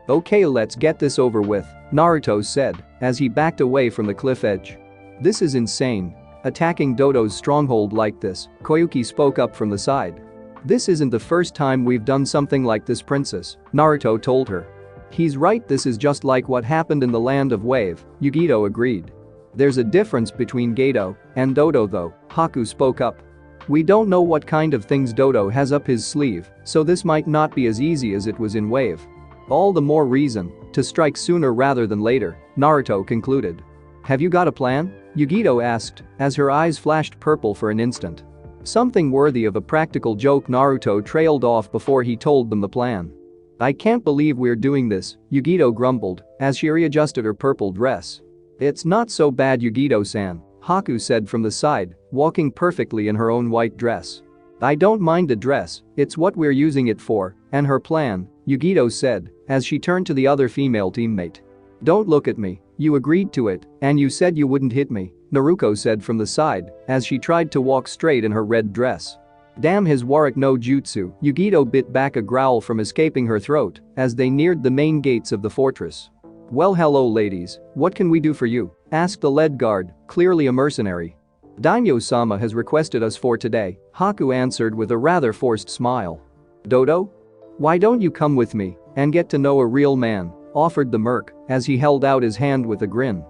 Okay, let's get this over with, Naruto said as he backed away from the cliff edge. This is insane. Attacking Dodo's stronghold like this, Koyuki spoke up from the side. This isn't the first time we've done something like this, princess, Naruto told her. He's right, this is just like what happened in the land of Wave, Yugito agreed. There's a difference between Gato and Dodo though, Haku spoke up. We don't know what kind of things Dodo has up his sleeve, so this might not be as easy as it was in Wave. All the more reason to strike sooner rather than later, Naruto concluded. Have you got a plan? Yugito asked as her eyes flashed purple for an instant. Something worthy of a practical joke, Naruto trailed off before he told them the plan. I can't believe we're doing this, Yugito grumbled as she readjusted her purple dress. It's not so bad, Yugito-san, Haku said from the side, walking perfectly in her own white dress. I don't mind the dress, it's what we're using it for, and her plan, Yugito said as she turned to the other female teammate. Don't look at me, you agreed to it, and you said you wouldn't hit me, Naruto said from the side as she tried to walk straight in her red dress. Damn his Warak no Jutsu, Yugito bit back a growl from escaping her throat as they neared the main gates of the fortress. Well, hello ladies, what can we do for you? Asked the lead guard, clearly a mercenary. Daimyo-sama has requested us for today, Haku answered with a rather forced smile. Dodo? Why don't you come with me and get to know a real man? Offered the merc as he held out his hand with a grin.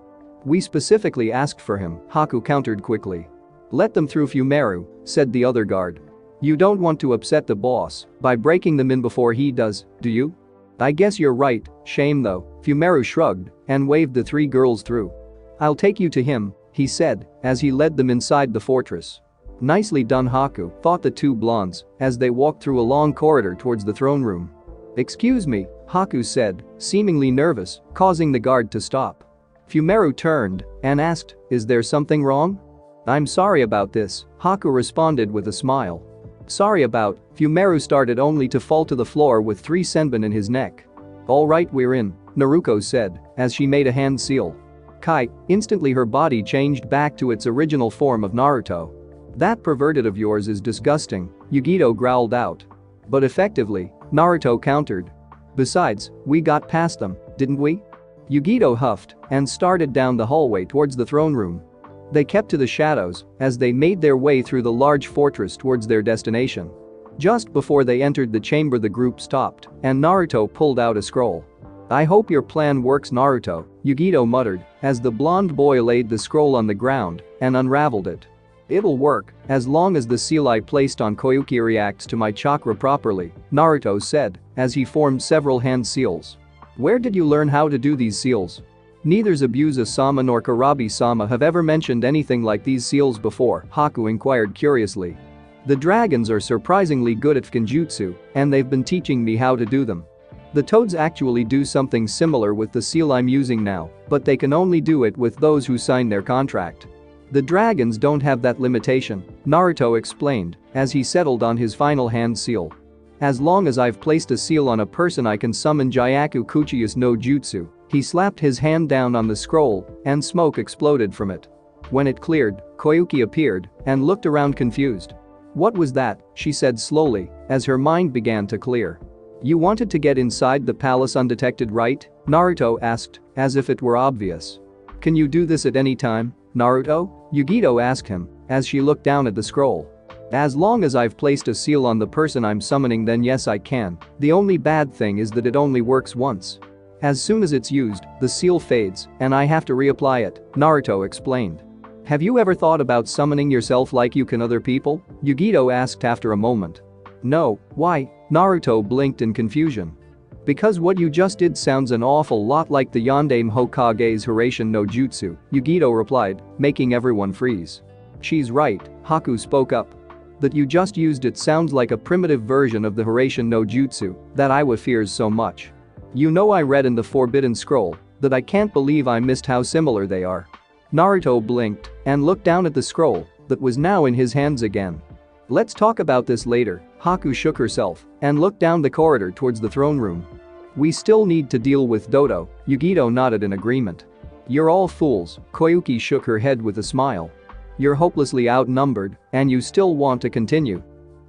We specifically asked for him, Haku countered quickly. Let them through Fumeru, said the other guard. You don't want to upset the boss by breaking them in before he does, do you? I guess you're right, shame though, Fumeru shrugged and waved the three girls through. I'll take you to him, he said as he led them inside the fortress. Nicely done, Haku, thought the two blondes as they walked through a long corridor towards the throne room. Excuse me, Haku said, seemingly nervous, causing the guard to stop. Fumeru turned and asked, is there something wrong? I'm sorry about this, Haku responded with a smile. Sorry about, Fumeru started only to fall to the floor with 3 senbon in his neck. Alright, we're in, Naruto said as she made a hand seal. Kai, instantly her body changed back to its original form of Naruto. That perverted of yours is disgusting, Yugito growled out. But effectively, Naruto countered. Besides, we got past them, didn't we? Yugito huffed and started down the hallway towards the throne room. They kept to the shadows as they made their way through the large fortress towards their destination. Just before they entered the chamber, the group stopped and Naruto pulled out a scroll. I hope your plan works, Naruto, Yugito muttered as the blonde boy laid the scroll on the ground and unraveled it. It'll work as long as the seal I placed on Koyuki reacts to my chakra properly, Naruto said as he formed several hand seals. Where did you learn how to do these seals? Neither Zabuza-sama nor Karabi-sama have ever mentioned anything like these seals before, Haku inquired curiously. The dragons are surprisingly good at Fukinjutsu, and they've been teaching me how to do them. The toads actually do something similar with the seal I'm using now, but they can only do it with those who sign their contract. The dragons don't have that limitation, Naruto explained as he settled on his final hand seal. As long as I've placed a seal on a person, I can summon Jayaku Kuchiyus no Jutsu. He slapped his hand down on the scroll and smoke exploded from it. When it cleared, Koyuki appeared and looked around confused. What was that? She said slowly as her mind began to clear. You wanted to get inside the palace undetected, right? Naruto asked as if it were obvious. Can you do this at any time, Naruto? Yugito asked him as she looked down at the scroll. As long as I've placed a seal on the person I'm summoning, then yes, I can. The only bad thing is that it only works once. As soon as it's used, the seal fades and I have to reapply it, Naruto explained. Have you ever thought about summoning yourself like you can other people? Yugito asked after a moment. No, why? Naruto blinked in confusion. Because what you just did sounds an awful lot like the Yondaime Hokage's Hiraishin no Jutsu, Yugito replied, making everyone freeze. She's right, Haku spoke up. That you just used it sounds like a primitive version of the Hiraishin no Jutsu that Iwa fears so much. You know, I read in the Forbidden Scroll that I can't believe I missed how similar they are. Naruto blinked and looked down at the scroll that was now in his hands again. Let's talk about this later, Haku shook herself and looked down the corridor towards the throne room. We still need to deal with Dodo, Yugito nodded in agreement. You're all fools, Koyuki shook her head with a smile. You're hopelessly outnumbered and you still want to continue.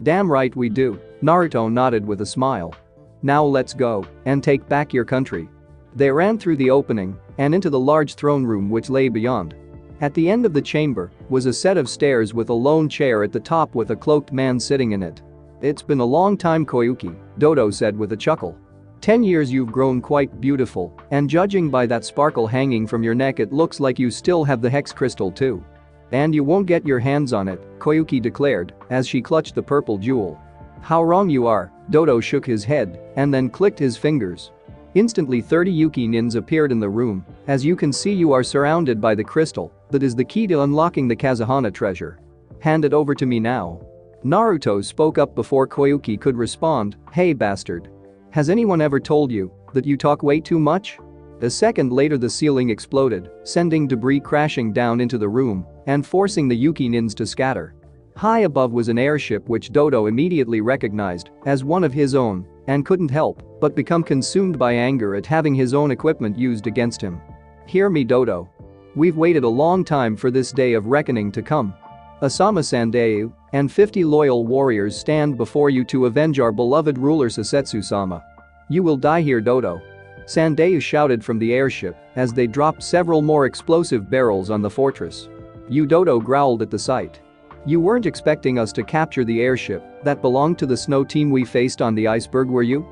Damn right we do, Naruto nodded with a smile. Now let's go and take back your country. They ran through the opening and into the large throne room which lay beyond. At the end of the chamber was a set of stairs with a lone chair at the top with a cloaked man sitting in it. It's been a long time, Koyuki, Dodo said with a chuckle. 10 years, you've grown quite beautiful, and judging by that sparkle hanging from your neck, it looks like you still have the hex crystal too. And you won't get your hands on it, Koyuki declared as she clutched the purple jewel. How wrong you are, Dodo shook his head and then clicked his fingers. Instantly 30 Yuki nins appeared in the room. As you can see, you are surrounded by the crystal that is the key to unlocking the Kazuhana treasure. Hand it over to me now. Naruto spoke up before Koyuki could respond. Hey bastard. Has anyone ever told you that you talk way too much? A second later the ceiling exploded, sending debris crashing down into the room and forcing the Yuki nins to scatter. High above was an airship which Dodo immediately recognized as one of his own and couldn't help but become consumed by anger at having his own equipment used against him. Hear me, Dodo. We've waited a long time for this day of reckoning to come. Asama Sandayu and 50 loyal warriors stand before you to avenge our beloved ruler Sasetsu-sama. You will die here, Dodo. Sandayu shouted from the airship as they dropped several more explosive barrels on the fortress. You, Dodo growled at the sight. You weren't expecting us to capture the airship that belonged to the snow team we faced on the iceberg, were you?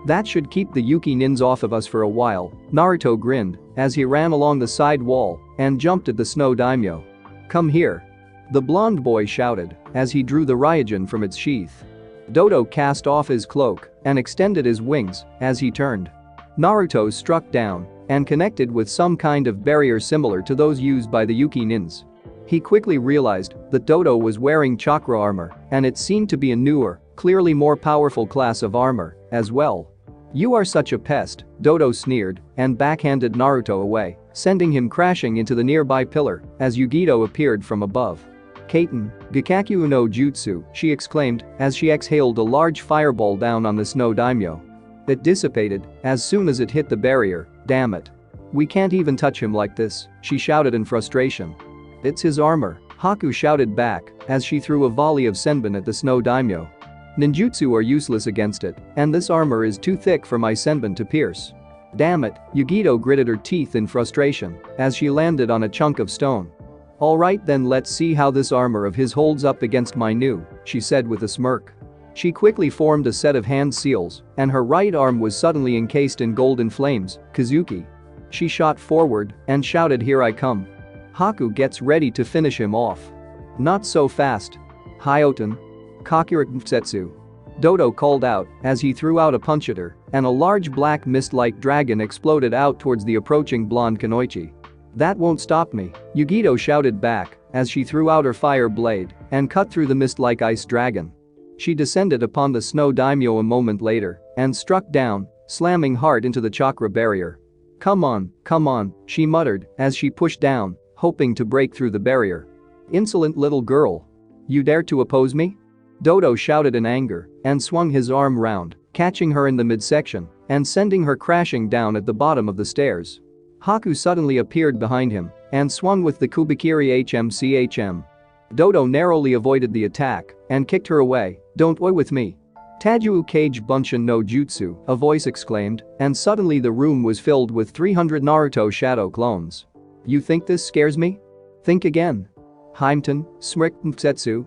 That should keep the Yuki nins off of us for a while, Naruto grinned as he ran along the side wall and jumped at the snow daimyo. Come here. The blonde boy shouted as he drew the Ryujin from its sheath. Dodo cast off his cloak and extended his wings as he turned. Naruto struck down and connected with some kind of barrier similar to those used by the Yuki nins. He quickly realized that Dodo was wearing chakra armor, and it seemed to be a newer, clearly more powerful class of armor as well. You are such a pest, Dodo sneered and backhanded Naruto away, sending him crashing into the nearby pillar as Yugito appeared from above. Kaiten, Gakakyu no Jutsu, she exclaimed as she exhaled a large fireball down on the snow daimyo. It dissipated as soon as it hit the barrier. Damn it. We can't even touch him like this, she shouted in frustration. It's his armor, Haku shouted back as she threw a volley of senbon at the snow daimyo. Ninjutsu are useless against it, and this armor is too thick for my senbon to pierce. Damn it, Yugito gritted her teeth in frustration as she landed on a chunk of stone. Alright then, let's see how this armor of his holds up against my new, she said with a smirk. She quickly formed a set of hand seals, and her right arm was suddenly encased in golden flames. Kazuki. She shot forward and shouted, here I come. Haku gets ready to finish him off. Not so fast. Hyoten. Kakura Msetsu. Dodo called out as he threw out a punch at her, and a large black mist-like dragon exploded out towards the approaching blonde Kunoichi. That won't stop me, Yugito shouted back as she threw out her fire blade and cut through the mist-like ice dragon. She descended upon the snow daimyo a moment later and struck down, slamming hard into the chakra barrier. Come on, she muttered as she pushed down, hoping to break through the barrier. Insolent little girl. You dare to oppose me? Dodo shouted in anger and swung his arm round, catching her in the midsection and sending her crashing down at the bottom of the stairs. Haku suddenly appeared behind him and swung with the Kubikiri HMCHM. Dodo narrowly avoided the attack and kicked her away. Don't toy with me. Tajuu Kage Bunshin no Jutsu, a voice exclaimed, and suddenly the room was filled with 300 Naruto shadow clones. You think this scares me? Think again. Himten, Smrik Msetsu.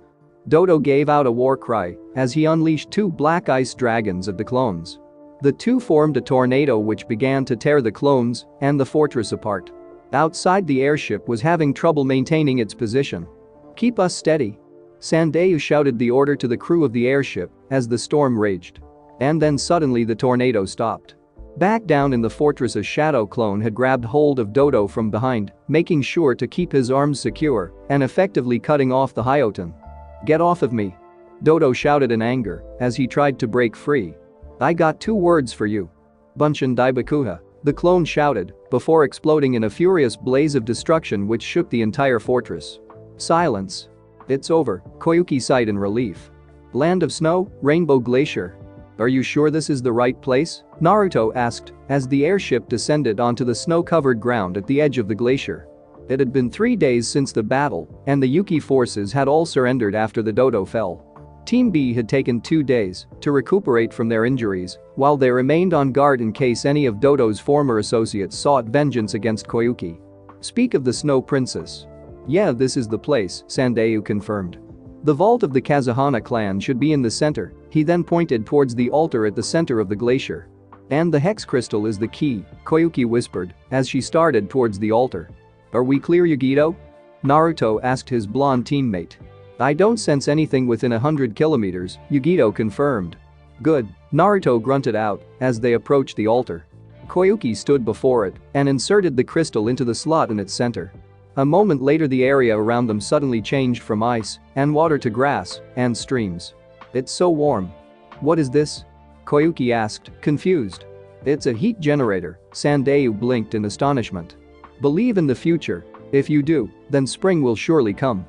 Dodo gave out a war cry as he unleashed 2 black ice dragons of the clones. The 2 formed a tornado which began to tear the clones and the fortress apart. Outside, the airship was having trouble maintaining its position. Keep us steady. Sandayu shouted the order to the crew of the airship as the storm raged. And then suddenly the tornado stopped. Back down in the fortress, a shadow clone had grabbed hold of Dodo from behind, making sure to keep his arms secure and effectively cutting off the Hyoten. Get off of me. Dodo shouted in anger as he tried to break free. I got 2 words for you. Bunshin Daibakuha, the clone shouted before exploding in a furious blaze of destruction which shook the entire fortress. Silence. It's over, Koyuki sighed in relief. Land of Snow, Rainbow Glacier. Are you sure this is the right place? Naruto asked as the airship descended onto the snow-covered ground at the edge of the glacier. It had been 3 days since the battle, and the Yuki forces had all surrendered after the Dodo fell. Team B had taken 2 days to recuperate from their injuries, while they remained on guard in case any of Dodo's former associates sought vengeance against Koyuki. Speak of the Snow Princess. Yeah, this is the place, Sandayu confirmed. The vault of the Kazuhana clan should be in the center. He then pointed towards the altar at the center of the glacier. And the hex crystal is the key, Koyuki whispered as she started towards the altar. Are we clear, Yugito? Naruto asked his blonde teammate. I don't sense anything within 100 kilometers, Yugito confirmed. Good, Naruto grunted out as they approached the altar. Koyuki stood before it and inserted the crystal into the slot in its center. A moment later, the area around them suddenly changed from ice and water to grass and streams. It's so warm. What is this? Koyuki asked, confused. It's a heat generator, Sandayu blinked in astonishment. Believe in the future. If you do, then spring will surely come.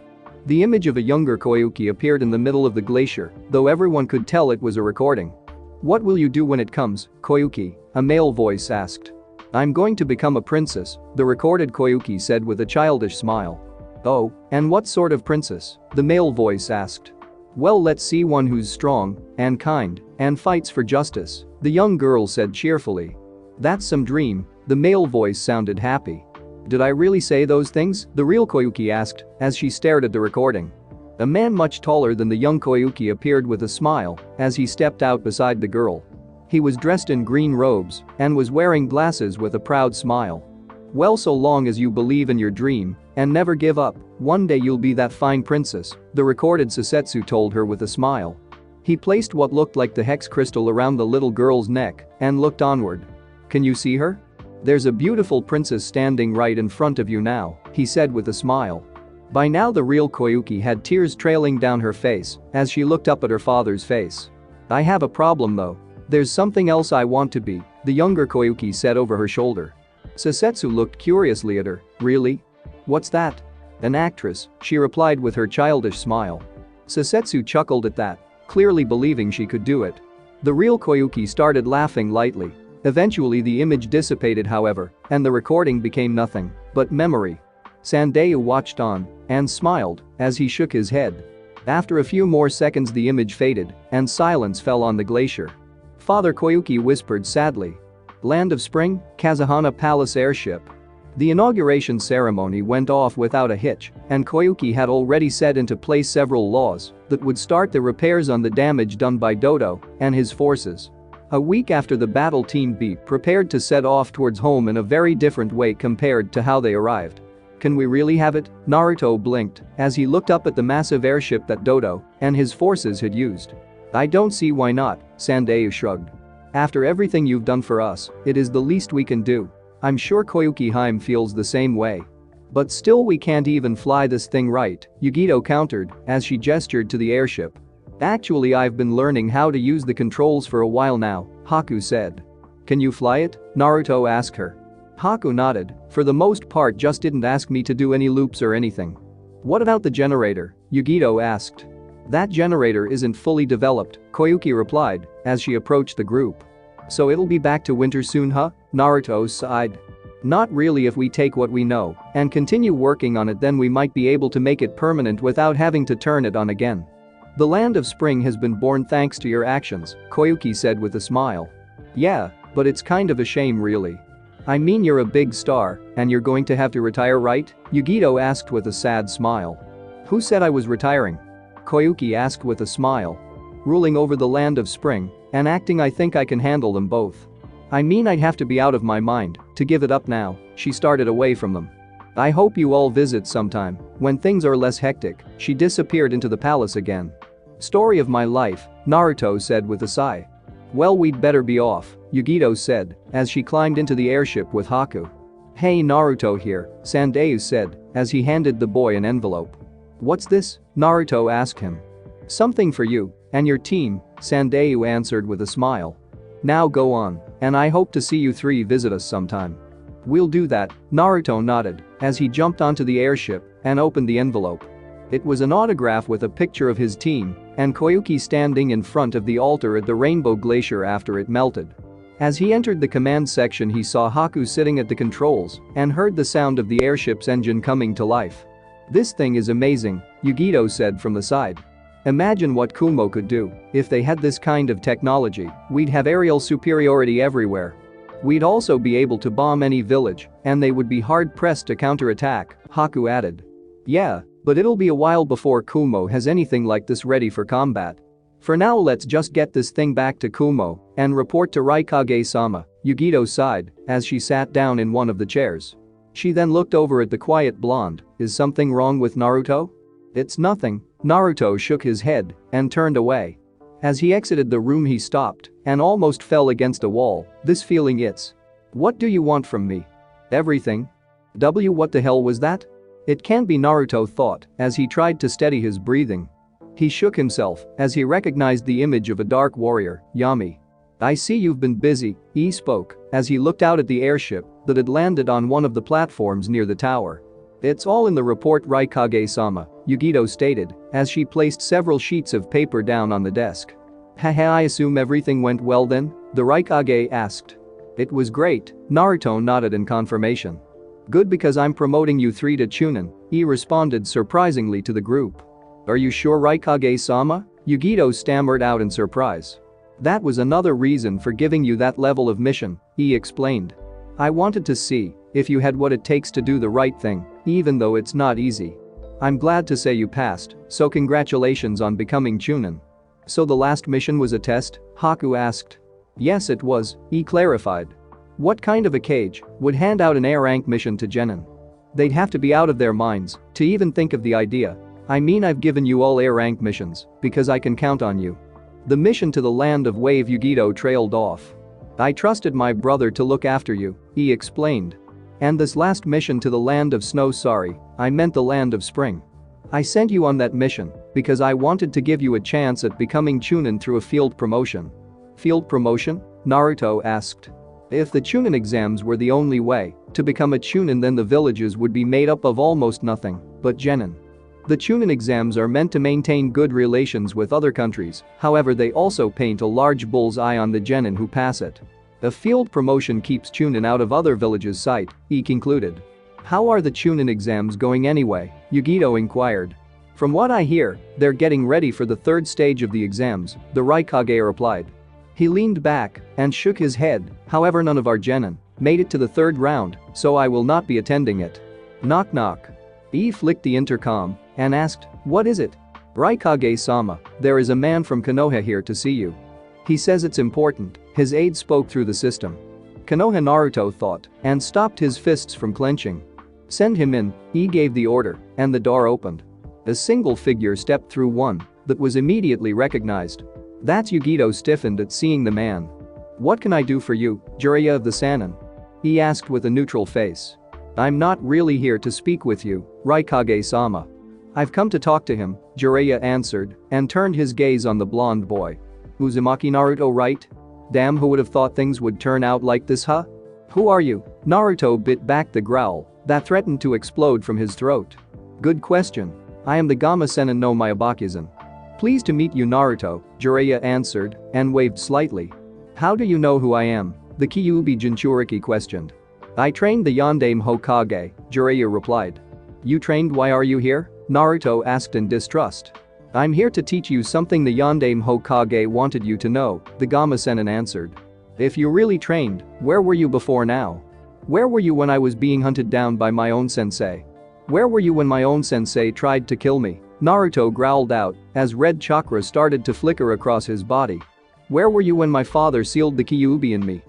The image of a younger Koyuki appeared in the middle of the glacier, though everyone could tell it was a recording. What will you do when it comes, Koyuki? A male voice asked. I'm going to become a princess, the recorded Koyuki said with a childish smile. Oh, and what sort of princess? The male voice asked. Well, let's see, one who's strong and kind and fights for justice, the young girl said cheerfully. That's some dream, the male voice sounded happy. Did I really say those things? The real Koyuki asked as she stared at the recording. A man much taller than the young Koyuki appeared with a smile as he stepped out beside the girl. He was dressed in green robes and was wearing glasses with a proud smile. Well, so long as you believe in your dream and never give up, one day you'll be that fine princess, the recorded Susetsu told her with a smile. He placed what looked like the hex crystal around the little girl's neck and looked onward. Can you see her? There's a beautiful princess standing right in front of you now, he said with a smile. By now the real Koyuki had tears trailing down her face as she looked up at her father's face. I have a problem though. There's something else I want to be, the younger Koyuki said over her shoulder. Susetsu looked curiously at her. Really? What's that? An actress, she replied with her childish smile. Susetsu chuckled at that, clearly believing she could do it. The real Koyuki started laughing lightly. Eventually the image dissipated, however, and the recording became nothing but memory. Sandayu watched on and smiled as he shook his head. After a few more seconds the image faded and silence fell on the glacier. Father Koyuki whispered sadly. Land of Spring, Kazuhana Palace airship. The inauguration ceremony went off without a hitch, and Koyuki had already set into place several laws that would start the repairs on the damage done by Dodo and his forces. A week after the battle team B prepared to set off towards home in a very different way compared to how they arrived. Can we really have it? Naruto blinked as he looked up at the massive airship that Dodo and his forces had used. I don't see why not, Sandayu shrugged. After everything you've done for us, it is the least we can do. I'm sure Koyuki Haim feels the same way. But still we can't even fly this thing right, Yugito countered as she gestured to the airship. Actually, I've been learning how to use the controls for a while now, Haku said. Can you fly it? Naruto asked her. Haku nodded, for the most part just didn't ask me to do any loops or anything. What about the generator? Yugito asked. That generator isn't fully developed, Koyuki replied as she approached the group. So it'll be back to winter soon, huh? Naruto sighed. Not really. If we take what we know and continue working on it, then we might be able to make it permanent without having to turn it on again. The land of spring has been born thanks to your actions, Koyuki said with a smile. Yeah, but it's kind of a shame really. I mean, you're a big star and you're going to have to retire, right? Yugito asked with a sad smile. Who said I was retiring? Koyuki asked with a smile. Ruling over the land of spring and acting, I think I can handle them both. I mean, I'd have to be out of my mind to give it up now. She started away from them. I hope you all visit sometime when things are less hectic. She disappeared into the palace again. Story of my life, Naruto said with a sigh. Well, we'd better be off, Yugito said as she climbed into the airship with Haku. Hey, Naruto here, Sandayu said as he handed the boy an envelope. What's this? Naruto asked him. Something for you and your team, Sandayu answered with a smile. Now go on, and I hope to see you three visit us sometime. We'll do that, Naruto nodded as he jumped onto the airship and opened the envelope. It was an autograph with a picture of his team and Koyuki standing in front of the altar at the Rainbow Glacier after it melted. As he entered the command section, he saw Haku sitting at the controls and heard the sound of the airship's engine coming to life. This thing is amazing, Yugito said from the side. Imagine what Kumo could do if they had this kind of technology. We'd have aerial superiority everywhere. We'd also be able to bomb any village and they would be hard-pressed to counterattack, Haku added. Yeah, but it'll be a while before Kumo has anything like this ready for combat. For now, let's just get this thing back to Kumo and report to Raikage-sama, Yugito sighed as she sat down in one of the chairs. She then looked over at the quiet blonde. Is something wrong with Naruto? It's nothing. Naruto shook his head and turned away. As he exited the room, he stopped and almost fell against a wall. This feeling, it's. What do you want from me? Everything. What the hell was that? It can't be, Naruto thought as he tried to steady his breathing. He shook himself as he recognized the image of a dark warrior, Yami. I see you've been busy, he spoke as he looked out at the airship that had landed on one of the platforms near the tower. It's all in the report, Raikage-sama, Yugito stated as she placed several sheets of paper down on the desk. Haha, I assume everything went well then? The Raikage asked. It was great, Naruto nodded in confirmation. Good, because I'm promoting you 3 to Chunin, he responded surprisingly to the group. Are you sure, Raikage-sama? Yugito stammered out in surprise. That was another reason for giving you that level of mission, he explained. I wanted to see if you had what it takes to do the right thing, even though it's not easy. I'm glad to say you passed, so congratulations on becoming Chunin. So the last mission was a test? Haku asked. Yes, it was, he clarified. What kind of a cage would hand out an A rank mission to Genin? They'd have to be out of their minds to even think of the idea. I mean, I've given you all A rank missions because I can count on you. The mission to the land of Wave, Yugito trailed off. I trusted my brother to look after you, he explained. And this last mission to the land of snow, sorry, I meant the land of spring. I sent you on that mission because I wanted to give you a chance at becoming Chunin through a field promotion. Field promotion? Naruto asked. If the Chunin exams were the only way to become a Chunin, then the villages would be made up of almost nothing but genin. The Chunin exams are meant to maintain good relations with other countries, however they also paint a large bull's eye on the genin who pass it. A field promotion keeps Chunin out of other villages' sight, he concluded. How are the Chunin exams going anyway? Yugito inquired. From what I hear, they're getting ready for the 3rd stage of the exams, the Raikage replied. He leaned back and shook his head, however none of our genin made it to the 3rd round, so I will not be attending it. Knock knock. He flicked the intercom and asked, what is it? Raikage-sama, there is a man from Konoha here to see you. He says it's important, his aide spoke through the system. Konoha, Naruto thought and stopped his fists from clenching. Send him in, he gave the order, and the door opened. A single figure stepped through one that was immediately recognized. That's Yugito stiffened at seeing the man. What can I do for you, Jiraiya of the Sannin? He asked with a neutral face. I'm not really here to speak with you, Raikage-sama. I've come to talk to him, Jiraiya answered and turned his gaze on the blonde boy. Uzumaki Naruto, right? Damn, who would have thought things would turn out like this, huh? Who are you? Naruto bit back the growl that threatened to explode from his throat. Good question. I am the Gamma Sennin no Miyabakizan. Pleased to meet you, Naruto, Jiraiya answered and waved slightly. How do you know who I am? The Kyuubi Jinchuriki questioned. I trained the Yondaime Hokage, Jiraiya replied. You trained? Why are you here? Naruto asked in distrust. I'm here to teach you something the Yondaime Hokage wanted you to know, the Gamma Sennin answered. If you really trained, where were you before now? Where were you when I was being hunted down by my own sensei? Where were you when my own sensei tried to kill me? Naruto growled out as red chakra started to flicker across his body. Where were you when my father sealed the Kyuubi in me?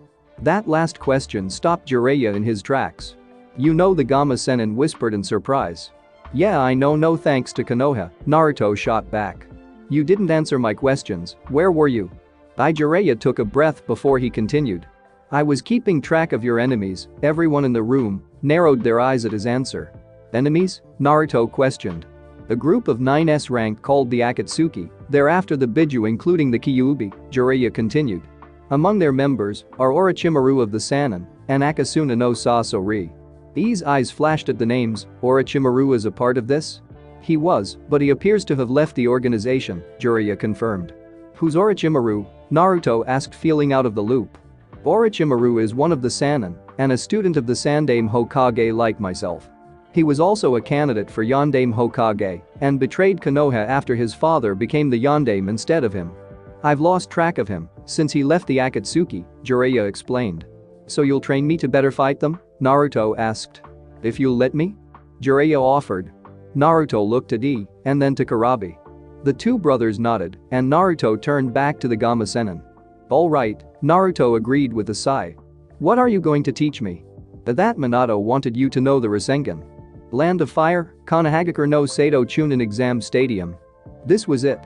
That last question stopped Jiraiya in his tracks. You know, the Gamma Sennin whispered in surprise. Yeah, I know, no thanks to Konoha, Naruto shot back. You didn't answer my questions, where were you? Jiraiya took a breath before he continued. I was keeping track of your enemies. Everyone in the room narrowed their eyes at his answer. Enemies? Naruto questioned. A group of 9S rank called the Akatsuki, thereafter the Biju including the Kyuubi, Jiraiya continued. Among their members are Orochimaru of the Sannin and Akasuna no Sasori. These eyes flashed at the names. Orochimaru is a part of this? He was, but he appears to have left the organization, Jiraiya confirmed. Who's Orochimaru? Naruto asked, feeling out of the loop. Orochimaru is one of the Sannin and a student of the Sandaime Hokage like myself. He was also a candidate for Yondaime Hokage and betrayed Konoha after his father became the Yondaime instead of him. I've lost track of him since he left the Akatsuki, Jiraiya explained. So you'll train me to better fight them? Naruto asked. If you'll let me? Jiraiya offered. Naruto looked at Ii and then to Kurabi. The two brothers nodded and Naruto turned back to the Gamma Sennin. Alright, Naruto agreed with a sigh. What are you going to teach me? That Minato wanted you to know the Rasengan. Land of Fire, Konohagakure no Sato Chunin Exam Stadium. This was it.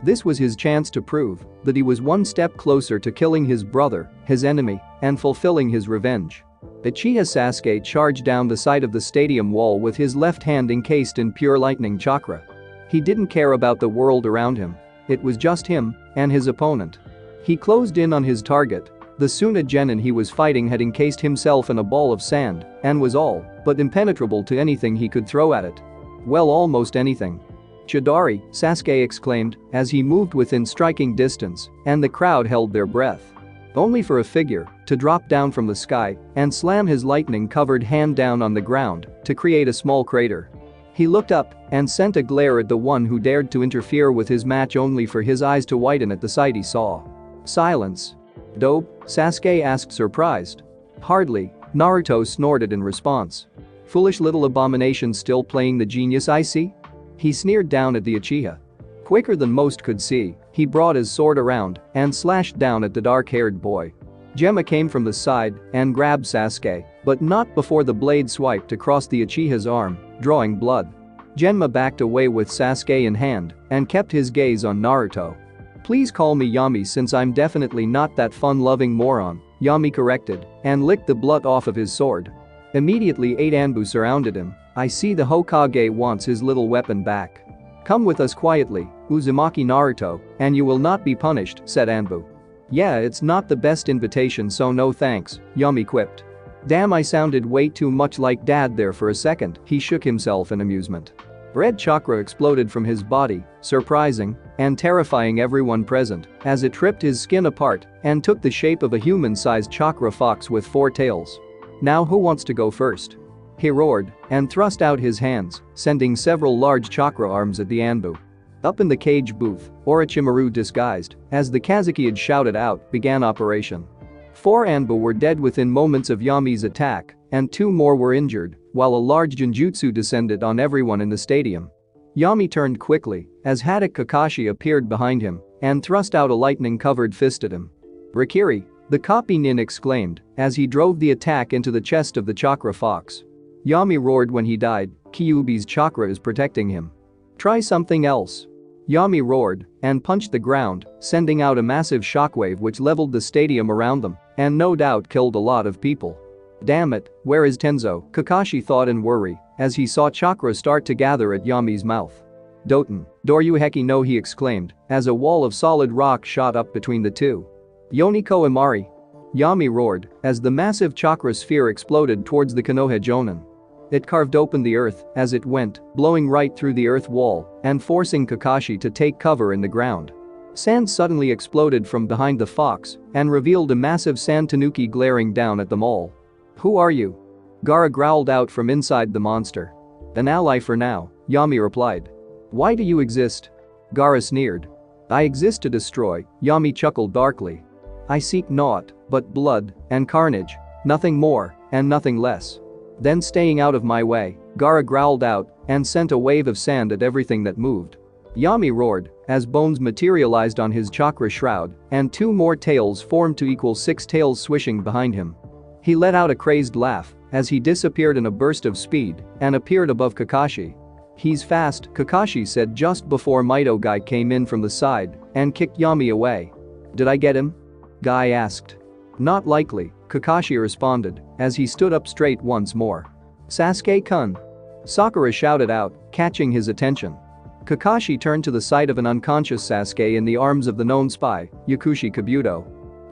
This was his chance to prove that he was one step closer to killing his brother, his enemy, and fulfilling his revenge. Uchiha Sasuke charged down the side of the stadium wall with his left hand encased in pure lightning chakra. He didn't care about the world around him. It was just him and his opponent. He closed in on his target. The Suna Genin he was fighting had encased himself in a ball of sand and was all but impenetrable to anything he could throw at it. Well, almost anything. Chidori, Sasuke exclaimed as he moved within striking distance, and the crowd held their breath. Only for a figure to drop down from the sky and slam his lightning-covered hand down on the ground to create a small crater. He looked up and sent a glare at the one who dared to interfere with his match, only for his eyes to whiten at the sight he saw. Silence. Dope? Sasuke asked, surprised. Hardly, Naruto snorted in response. Foolish little abomination, still playing the genius I see? He sneered down at the Uchiha. Quicker than most could see, he brought his sword around and slashed down at the dark-haired boy. Gemma came from the side and grabbed Sasuke, but not before the blade swiped across the Uchiha's arm, drawing blood. Genma backed away with Sasuke in hand and kept his gaze on Naruto. Please call me Yami, since I'm definitely not that fun-loving moron, Yami corrected and licked the blood off of his sword. Immediately 8 Anbu surrounded him. I see the Hokage wants his little weapon back. Come with us quietly, Uzumaki Naruto, and you will not be punished, said Anbu. Yeah, it's not the best invitation, so no thanks, Yami quipped. Damn, I sounded way too much like dad there for a second, he shook himself in amusement. Red chakra exploded from his body, surprising and terrifying everyone present as it ripped his skin apart and took the shape of a human-sized chakra fox with 4 tails. Now who wants to go first? He roared and thrust out his hands, sending several large chakra arms at the Anbu. Up in the cage booth, Orochimaru, disguised as the Kazuki had shouted out, began operation. 4 Anbu were dead within moments of Yami's attack, and 2 more were injured, while a large genjutsu descended on everyone in the stadium. Yami turned quickly as Haddock Kakashi appeared behind him and thrust out a lightning-covered fist at him. Rikiri, the copy nin exclaimed as he drove the attack into the chest of the chakra fox. Yami roared when he died, Kyuubi's chakra is protecting him. Try something else. Yami roared and punched the ground, sending out a massive shockwave which leveled the stadium around them and no doubt killed a lot of people. Damn it, where is Tenzo? Kakashi thought in worry as he saw chakra start to gather at Yami's mouth. Doten, Doryuheki no, he exclaimed as a wall of solid rock shot up between the two. Yoniko Imari. Yami roared as the massive chakra sphere exploded towards the Konoha Jonin. It carved open the earth as it went, blowing right through the earth wall and forcing Kakashi to take cover in the ground. Sand suddenly exploded from behind the fox and revealed a massive sand tanuki glaring down at them all. Who are you? Gaara growled out from inside the monster. An ally for now, Yami replied. Why do you exist? Gaara sneered. I exist to destroy, Yami chuckled darkly. I seek naught but blood and carnage, nothing more and nothing less. Then staying out of my way, Gaara growled out and sent a wave of sand at everything that moved. Yami roared as bones materialized on his chakra shroud and 2 more tails formed to equal 6 tails swishing behind him. He let out a crazed laugh as he disappeared in a burst of speed and appeared above Kakashi. He's fast, Kakashi said just before Mito Guy came in from the side and kicked Yami away. Did I get him? Guy asked. Not likely, Kakashi responded as he stood up straight once more. Sasuke-kun. Sakura shouted out, catching his attention. Kakashi turned to the sight of an unconscious Sasuke in the arms of the known spy, Yakushi Kabuto.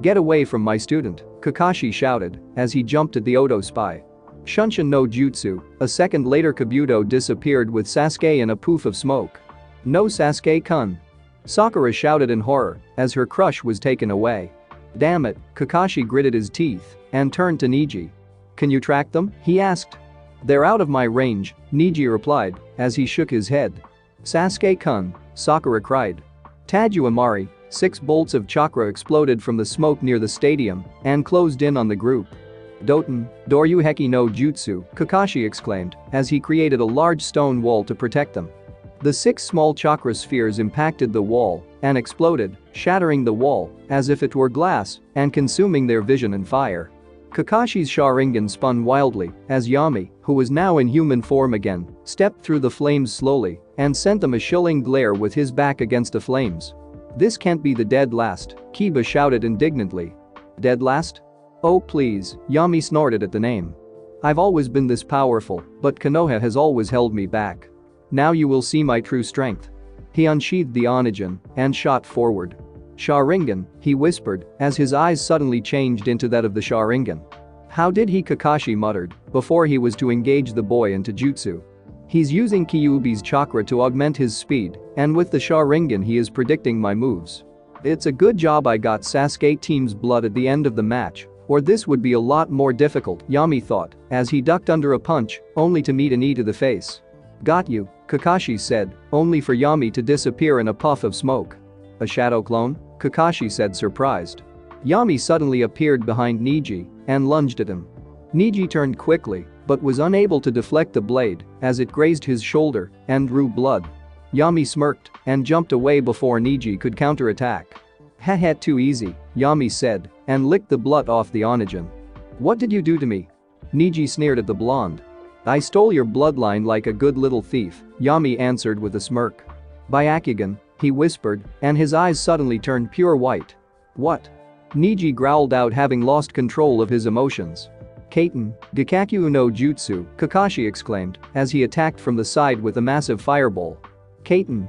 Get away from my student, Kakashi shouted as he jumped at the Odo spy. Shunshin no jutsu, a second later Kabuto disappeared with Sasuke in a poof of smoke. No, Sasuke-kun. Sakura shouted in horror as her crush was taken away. Damn it, Kakashi gritted his teeth and turned to Neji. Can you track them? He asked. They're out of my range, Neji replied as he shook his head. Sasuke-kun, Sakura cried. Tadju Amari, 6 bolts of chakra exploded from the smoke near the stadium and closed in on the group. Doten, Doryuheki no Jutsu, Kakashi exclaimed as he created a large stone wall to protect them. The 6 small chakra spheres impacted the wall and exploded, shattering the wall as if it were glass and consuming their vision in fire. Kakashi's Sharingan spun wildly as Yami, who was now in human form again, stepped through the flames slowly and sent them a chilling glare with his back against the flames. This can't be the dead last, Kiba shouted indignantly. Dead last? Oh please, Yami snorted at the name. I've always been this powerful, but Konoha has always held me back. Now you will see my true strength. He unsheathed the Onijin and shot forward. Sharingan, he whispered as his eyes suddenly changed into that of the Sharingan. How did he? Kakashi muttered before he was to engage the boy into jutsu. He's using Kyuubi's chakra to augment his speed, and with the Sharingan he is predicting my moves. It's a good job I got Sasuke team's blood at the end of the match, or this would be a lot more difficult, Yami thought, as he ducked under a punch, only to meet a knee to the face. Got you, Kakashi said, only for Yami to disappear in a puff of smoke. A shadow clone? Kakashi said, surprised. Yami suddenly appeared behind Neji and lunged at him. Neji turned quickly, but was unable to deflect the blade as it grazed his shoulder and drew blood. Yami smirked and jumped away before Neji could counterattack. Haha, too easy, Yami said and licked the blood off the Onigin. What did you do to me? Neji sneered at the blonde. I stole your bloodline like a good little thief, Yami answered with a smirk. Byakugan, he whispered, and his eyes suddenly turned pure white. What? Neji growled out, having lost control of his emotions. Kaiten, Gakakyu no Jutsu, Kakashi exclaimed as he attacked from the side with a massive fireball. Kaiten.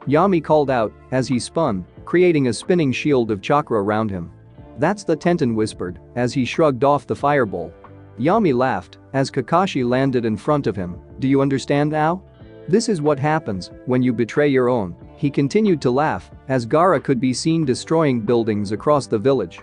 Yami called out as he spun, creating a spinning shield of chakra around him. That's the Tenten whispered as he shrugged off the fireball. Yami laughed as Kakashi landed in front of him. Do you understand now? This is what happens when you betray your own. He continued to laugh as Gaara could be seen destroying buildings across the village.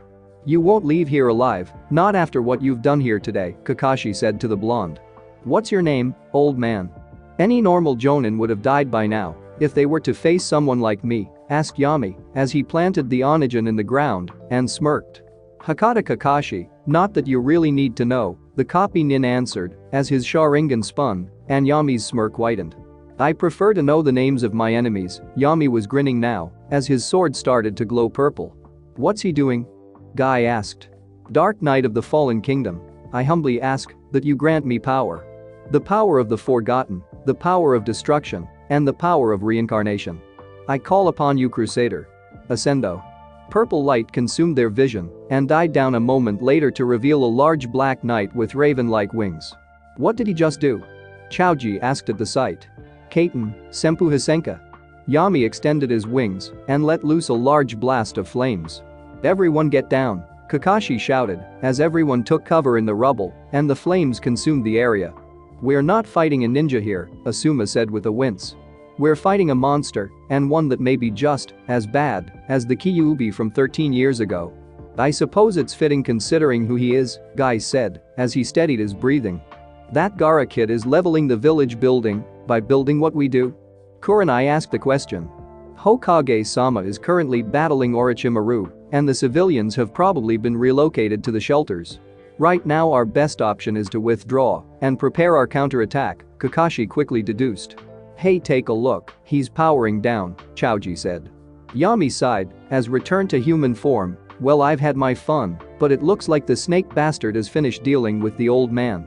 You won't leave here alive, not after what you've done here today, Kakashi said to the blonde. What's your name, old man? Any normal Jonin would have died by now if they were to face someone like me, asked Yami as he planted the Onigin in the ground and smirked. Hakata Kakashi, not that you really need to know, the copy nin answered as his Sharingan spun and Yami's smirk widened. I prefer to know the names of my enemies, Yami was grinning now as his sword started to glow purple. What's he doing? Guy asked. Dark Knight of the Fallen Kingdom, I humbly ask that you grant me power. The power of the Forgotten, the power of destruction, and the power of reincarnation. I call upon you, Crusader. Ascendo. Purple light consumed their vision and died down a moment later to reveal a large black knight with raven-like wings. What did he just do? Chaoji asked at the sight. Kaiten, Senpu Hisenka. Yami extended his wings and let loose a large blast of flames. Everyone get down, Kakashi shouted as everyone took cover in the rubble and the flames consumed the area. We're not fighting a ninja here, Asuma said with a wince. We're fighting a monster, and one that may be just as bad as the Kyuubi from 13 years ago. I suppose it's fitting considering who he is, Guy said as he steadied his breathing. That Gaara kid is leveling the village building by building what we do? Kurenai asked the question. Hokage-sama is currently battling Orochimaru, and the civilians have probably been relocated to the shelters. Right now our best option is to withdraw and prepare our counterattack, Kakashi quickly deduced. Hey, take a look, he's powering down, Chaoji said. Yami sighed as returned to human form. Well, I've had my fun, but it looks like the snake bastard has finished dealing with the old man.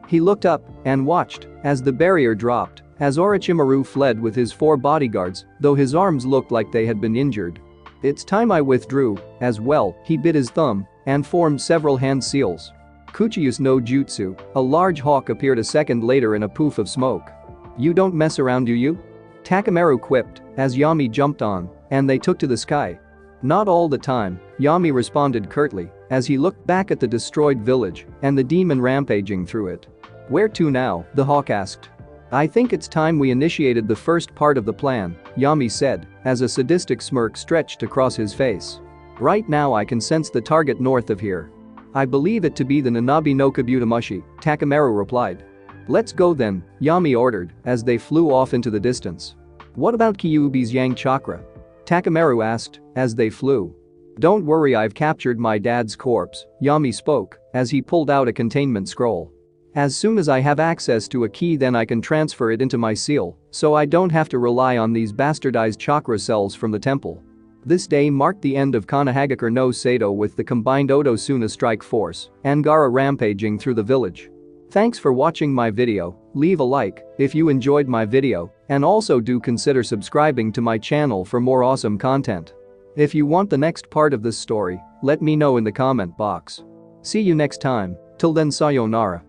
He looked up and watched as the barrier dropped as Orochimaru fled with his 4 bodyguards, though his arms looked like they had been injured. It's time I withdrew as well, he bit his thumb and formed several hand seals. Kuchiyus no Jutsu, a large hawk appeared a second later in a poof of smoke. You don't mess around, do you? Takamaru quipped as Yami jumped on and they took to the sky. Not all the time, Yami responded curtly as he looked back at the destroyed village and the demon rampaging through it. Where to now? The hawk asked. I think it's time we initiated the first part of the plan, Yami said as a sadistic smirk stretched across his face. Right now I can sense the target north of here. I believe it to be the Nanabi no Kabutamushi, Takamaru replied. Let's go then, Yami ordered as they flew off into the distance. What about Kyuubi's Yang Chakra? Takamaru asked as they flew. Don't worry, I've captured my dad's corpse, Yami spoke as he pulled out a containment scroll. As soon as I have access to a key, then I can transfer it into my seal, so I don't have to rely on these bastardized chakra cells from the temple. This day marked the end of Konohagakure no Sato with the combined Oto-Suna strike force and Gaara rampaging through the village. Thanks for watching my video, leave a like if you enjoyed my video and also do consider subscribing to my channel for more awesome content. If you want the next part of this story, let me know in the comment box. See you next time, till then sayonara.